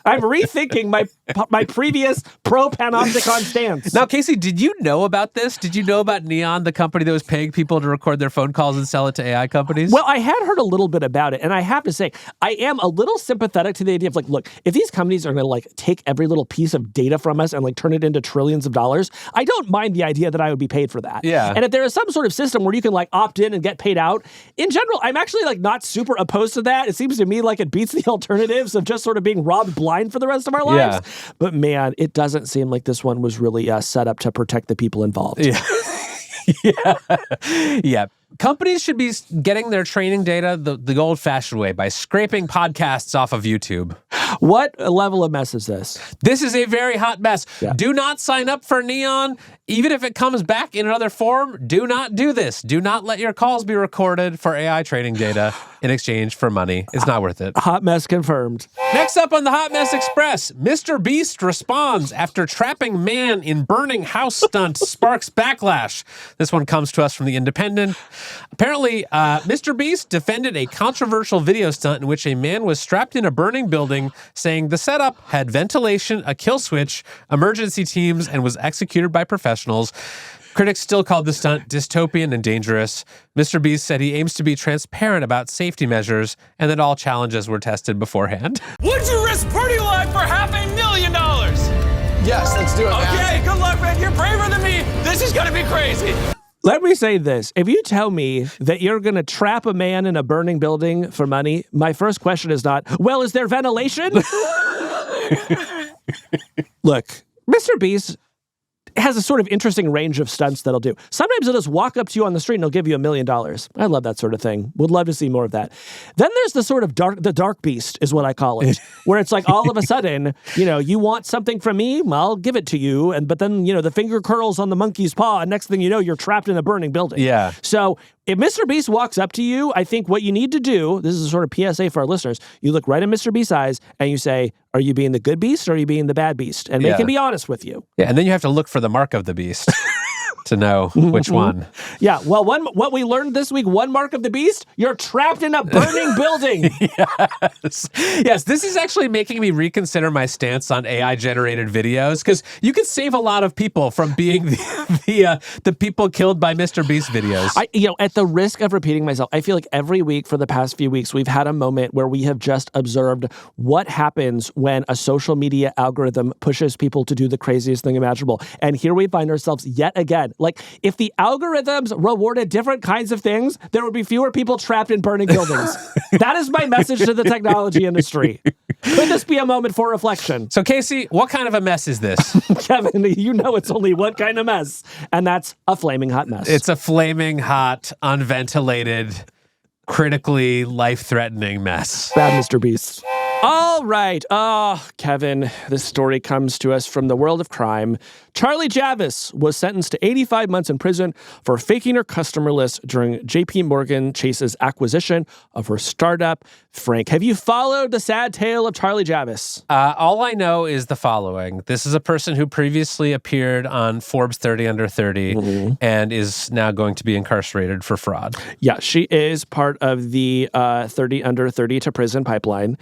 [SPEAKER 1] I'm rethinking my previous pro-Panopticon stance.
[SPEAKER 2] Now, Casey, did you know about this? Did you know about Neon, the company that was paying people to record their phone calls and sell it to AI companies?
[SPEAKER 1] Well, I had heard a little bit about it, and I have to say, I am a little sympathetic to the idea of like, look, if these companies are going to like take every little piece of data from us and like turn it into trillions of dollars, I don't mind the idea that I would be paid for that.
[SPEAKER 2] Yeah.
[SPEAKER 1] And if there is some sort of system where you can like opt in and get paid out, in general, I'm actually like not super opposed to that. It seems to me like it beats the alternatives of just sort of being robbed blind for the rest of our lives.
[SPEAKER 2] Yeah.
[SPEAKER 1] But man, it doesn't seem like this one was really set up to protect the people involved.
[SPEAKER 2] Yeah. Yeah. Companies should be getting their training data the old-fashioned way by scraping podcasts off of YouTube.
[SPEAKER 1] What level of mess is this?
[SPEAKER 2] This is a very hot mess.
[SPEAKER 1] Yeah.
[SPEAKER 2] Do not sign up for Neon. Even if it comes back in another form, do not do this. Do not let your calls be recorded for AI training data in exchange for money. It's not worth it.
[SPEAKER 1] Hot mess confirmed.
[SPEAKER 2] Next up on the Hot Mess Express, Mr. Beast responds after trapping man in burning house stunt sparks backlash. This one comes to us from The Independent. Apparently, Mr. Beast defended a controversial video stunt in which a man was strapped in a burning building, saying the setup had ventilation, a kill switch, emergency teams, and was executed by professionals. Critics still called the stunt dystopian and dangerous. Mr. Beast said he aims to be transparent about safety measures and that all challenges were tested beforehand.
[SPEAKER 5] Would you risk party life for $500,000?
[SPEAKER 7] Yes, let's do it, man.
[SPEAKER 5] Okay, good luck, man. You're braver than me. This is gonna be crazy.
[SPEAKER 1] Let me say this. If you tell me that you're going to trap a man in a burning building for money, my first question is not, well, is there ventilation? Look, Mr. Beast has a sort of interesting range of stunts that'll do. Sometimes he'll just walk up to you on the street and he'll give you $1 million. I love that sort of thing. Would love to see more of that. Then there's the sort of dark beast is what I call it, where it's like all of a sudden, you want something from me, I'll give it to you. But then, the finger curls on the monkey's paw, and next thing you know, you're trapped in a burning building.
[SPEAKER 2] Yeah.
[SPEAKER 1] So if Mr. Beast walks up to you, I think what you need to do, this is a sort of PSA for our listeners, you look right in Mr. Beast's eyes and you say, are you being the good beast or are you being the bad beast? And they can be honest with you.
[SPEAKER 2] Yeah, and then you have to look for the mark of the beast to know which one.
[SPEAKER 1] Yeah, well, what we learned this week, one mark of the beast, you're trapped in a burning building.
[SPEAKER 2] Yes, this is actually making me reconsider my stance on AI-generated videos, because you can save a lot of people from being the people killed by Mr. Beast videos.
[SPEAKER 1] At the risk of repeating myself, I feel like every week for the past few weeks, we've had a moment where we have just observed what happens when a social media algorithm pushes people to do the craziest thing imaginable. And here we find ourselves yet again. Like, if the algorithms rewarded different kinds of things, there would be fewer people trapped in burning buildings. That is my message to the technology industry. Could this be a moment for reflection?
[SPEAKER 2] So, Casey, what kind of a mess is this?
[SPEAKER 1] Kevin, it's only one kind of mess, and that's a flaming hot mess.
[SPEAKER 2] It's a flaming hot, unventilated, critically life-threatening mess.
[SPEAKER 1] Bad Mr. Beast. All right. Kevin, this story comes to us from the world of crime. Charlie Javis was sentenced to 85 months in prison for faking her customer list during JP Morgan Chase's acquisition of her startup. Frank, have you followed the sad tale of Charlie Javis?
[SPEAKER 2] All I know is the following. This is a person who previously appeared on Forbes 30 Under 30 and is now going to be incarcerated for fraud.
[SPEAKER 1] Yeah, she is part of the 30 Under 30 to prison pipeline.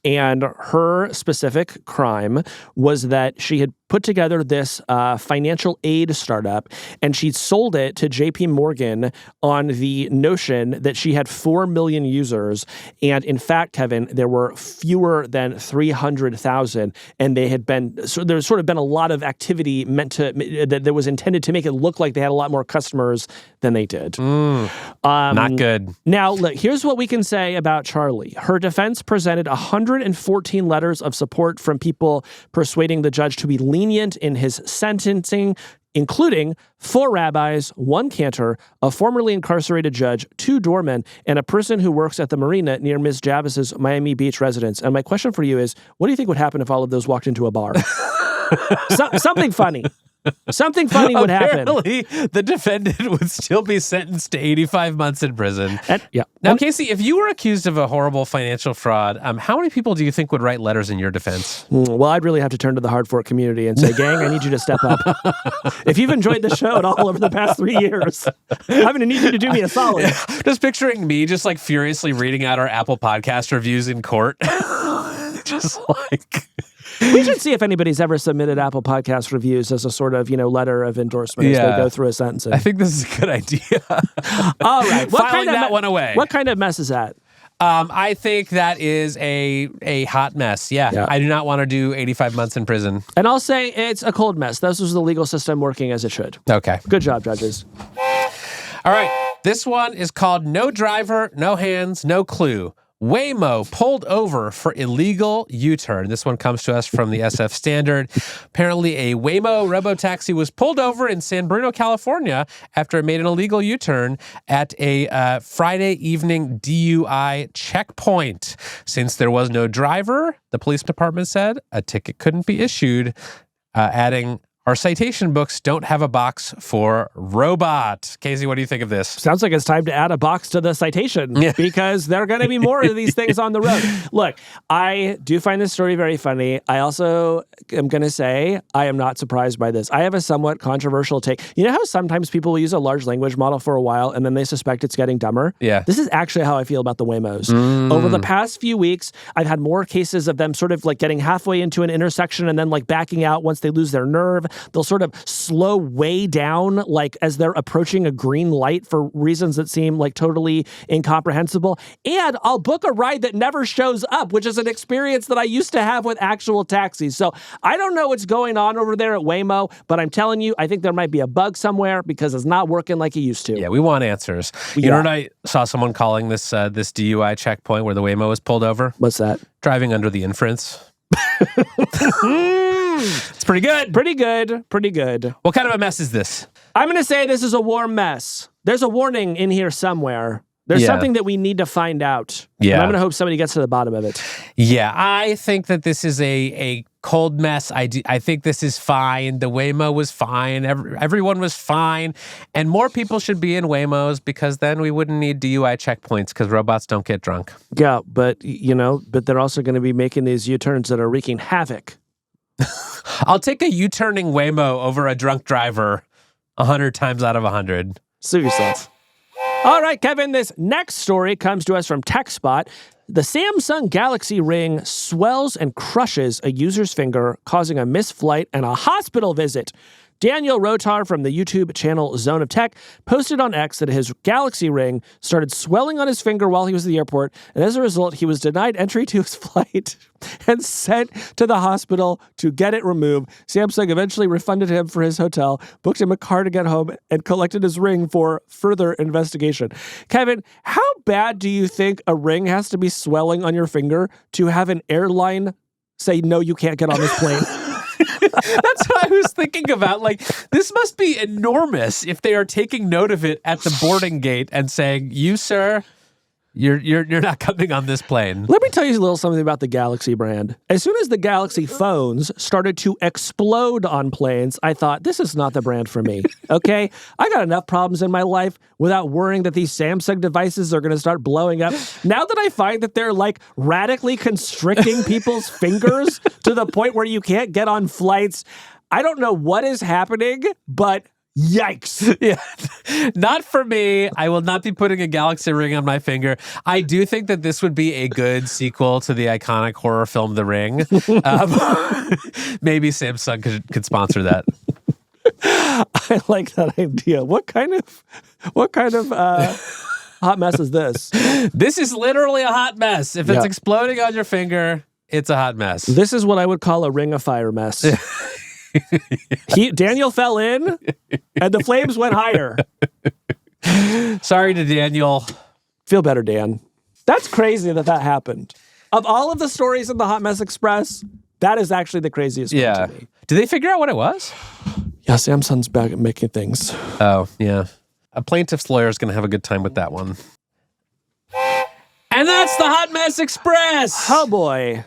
[SPEAKER 1] And her specific crime was that she had put together this financial aid startup, and she sold it to JP Morgan on the notion that she had 4 million users. And in fact, Kevin, there were fewer than 300,000, and there's sort of been a lot of activity that was intended to make it look like they had a lot more customers than they did.
[SPEAKER 2] Not good.
[SPEAKER 1] Now, look, here's what we can say about Charlie. Her defense presented 114 letters of support from people persuading the judge to be lenient in his sentencing, including 4 rabbis, 1 cantor, a formerly incarcerated judge, 2 doormen, and a person who works at the marina near Ms. Javis's Miami Beach residence. And my question for you is, what do you think would happen if all of those walked into a bar? Something funny. Something funny would happen.
[SPEAKER 2] Apparently, the defendant would still be sentenced to 85 months in prison.
[SPEAKER 1] Yeah.
[SPEAKER 2] Now, Casey, if you were accused of a horrible financial fraud, how many people do you think would write letters in your defense?
[SPEAKER 1] Well, I'd really have to turn to the Hard Fork community and say, gang, I need you to step up. If you've enjoyed the show at all over the past 3 years, I'm going to need you to do me a solid.
[SPEAKER 2] Just picturing me just like furiously reading out our Apple Podcast reviews in court. Just like...
[SPEAKER 1] We should see if anybody's ever submitted Apple Podcast reviews as a sort of, letter of endorsement as they go through a sentencing.
[SPEAKER 2] I think this is a good idea.
[SPEAKER 1] All right.
[SPEAKER 2] Filing that one away.
[SPEAKER 1] What kind of mess is that?
[SPEAKER 2] I think that is a hot mess. Yeah. I do not want to do 85 months in prison.
[SPEAKER 1] And I'll say it's a cold mess. This was the legal system working as it should.
[SPEAKER 2] Okay.
[SPEAKER 1] Good job, judges.
[SPEAKER 2] All right. This one is called No Driver, No Hands, No Clue. Waymo pulled over for illegal U-turn. This one comes to us from the SF Standard. Apparently, a Waymo robotaxi was pulled over in San Bruno, California, after it made an illegal U-turn at a Friday evening DUI checkpoint. Since there was no driver, the police department said a ticket couldn't be issued, adding, our citation books don't have a box for robot. Casey, what do you think of this?
[SPEAKER 1] Sounds like it's time to add a box to the citation because there are going to be more of these things on the road. Look, I do find this story very funny. I also am going to say I am not surprised by this. I have a somewhat controversial take. You know how sometimes people will use a large language model for a while and then they suspect it's getting dumber?
[SPEAKER 2] Yeah.
[SPEAKER 1] This is actually how I feel about the Waymos. Over the past few weeks, I've had more cases of them sort of like getting halfway into an intersection and then like backing out once they lose their nerve. They'll sort of slow way down like as they're approaching a green light for reasons that seem like totally incomprehensible. And I'll book a ride that never shows up, which is an experience that I used to have with actual taxis. So I don't know what's going on over there at Waymo, but I'm telling you, I think there might be a bug somewhere because it's not working like it used to.
[SPEAKER 2] Yeah, we want answers. You know what I saw someone calling this this DUI checkpoint where the Waymo was pulled over?
[SPEAKER 1] What's that?
[SPEAKER 2] Driving under the inference. It's pretty good.
[SPEAKER 1] Pretty good. Pretty good.
[SPEAKER 2] What kind of a mess is this?
[SPEAKER 1] I'm going to say this is a warm mess. There's a warning in here somewhere. There's something that we need to find out.
[SPEAKER 2] Yeah.
[SPEAKER 1] And I'm going to hope somebody gets to the bottom of it.
[SPEAKER 2] Yeah, I think that this is a cold mess. I think this is fine. The Waymo was fine. Everyone was fine. And more people should be in Waymos because then we wouldn't need DUI checkpoints because robots don't get drunk.
[SPEAKER 1] Yeah, but they're also going to be making these U-turns that are wreaking havoc.
[SPEAKER 2] I'll take a U-turning Waymo over a drunk driver 100 times out of 100.
[SPEAKER 1] Sue yourself. All right, Kevin, this next story comes to us from TechSpot. The Samsung Galaxy Ring swells and crushes a user's finger, causing a missed flight and a hospital visit. Daniel Rotar from the YouTube channel Zone of Tech posted on X that his Galaxy Ring started swelling on his finger while he was at the airport, and as a result, he was denied entry to his flight and sent to the hospital to get it removed. Samsung eventually refunded him for his hotel, booked him a car to get home, and collected his ring for further investigation. Kevin, how bad do you think a ring has to be swelling on your finger to have an airline say, no, you can't get on this plane?
[SPEAKER 2] That's what I was thinking about. Like, this must be enormous if they are taking note of it at the boarding gate and saying, you, sir, you're not coming on this plane.
[SPEAKER 1] Let me tell you a little something about the Galaxy brand. As soon as the Galaxy phones started to explode on planes, I thought, this is not the brand for me, okay? I got enough problems in my life without worrying that these Samsung devices are going to start blowing up. Now that I find that they're like radically constricting people's fingers to the point where you can't get on flights, I don't know what is happening, but yikes.
[SPEAKER 2] Yeah. Not for me. I will not be putting a galaxy ring on my finger. I do think that this would be a good sequel to the iconic horror film The Ring. Maybe Samsung could sponsor that.
[SPEAKER 1] I like that idea. What kind of hot mess is this?
[SPEAKER 2] This is literally a hot mess. If it's
[SPEAKER 1] Yeah.
[SPEAKER 2] exploding on your finger, it's a hot mess.
[SPEAKER 1] This is what I would call a ring of fire mess. Daniel fell in, and the flames went higher.
[SPEAKER 2] Sorry to Daniel.
[SPEAKER 1] Feel better, Dan. That's crazy that happened. Of all of the stories in the Hot Mess Express, that is actually the craziest one to me.
[SPEAKER 2] Did they figure out what it was?
[SPEAKER 1] Yeah, Samsung's back at making things.
[SPEAKER 2] Oh, yeah. A plaintiff's lawyer is going to have a good time with that one. And that's the Hot Mess Express.
[SPEAKER 1] Oh, boy.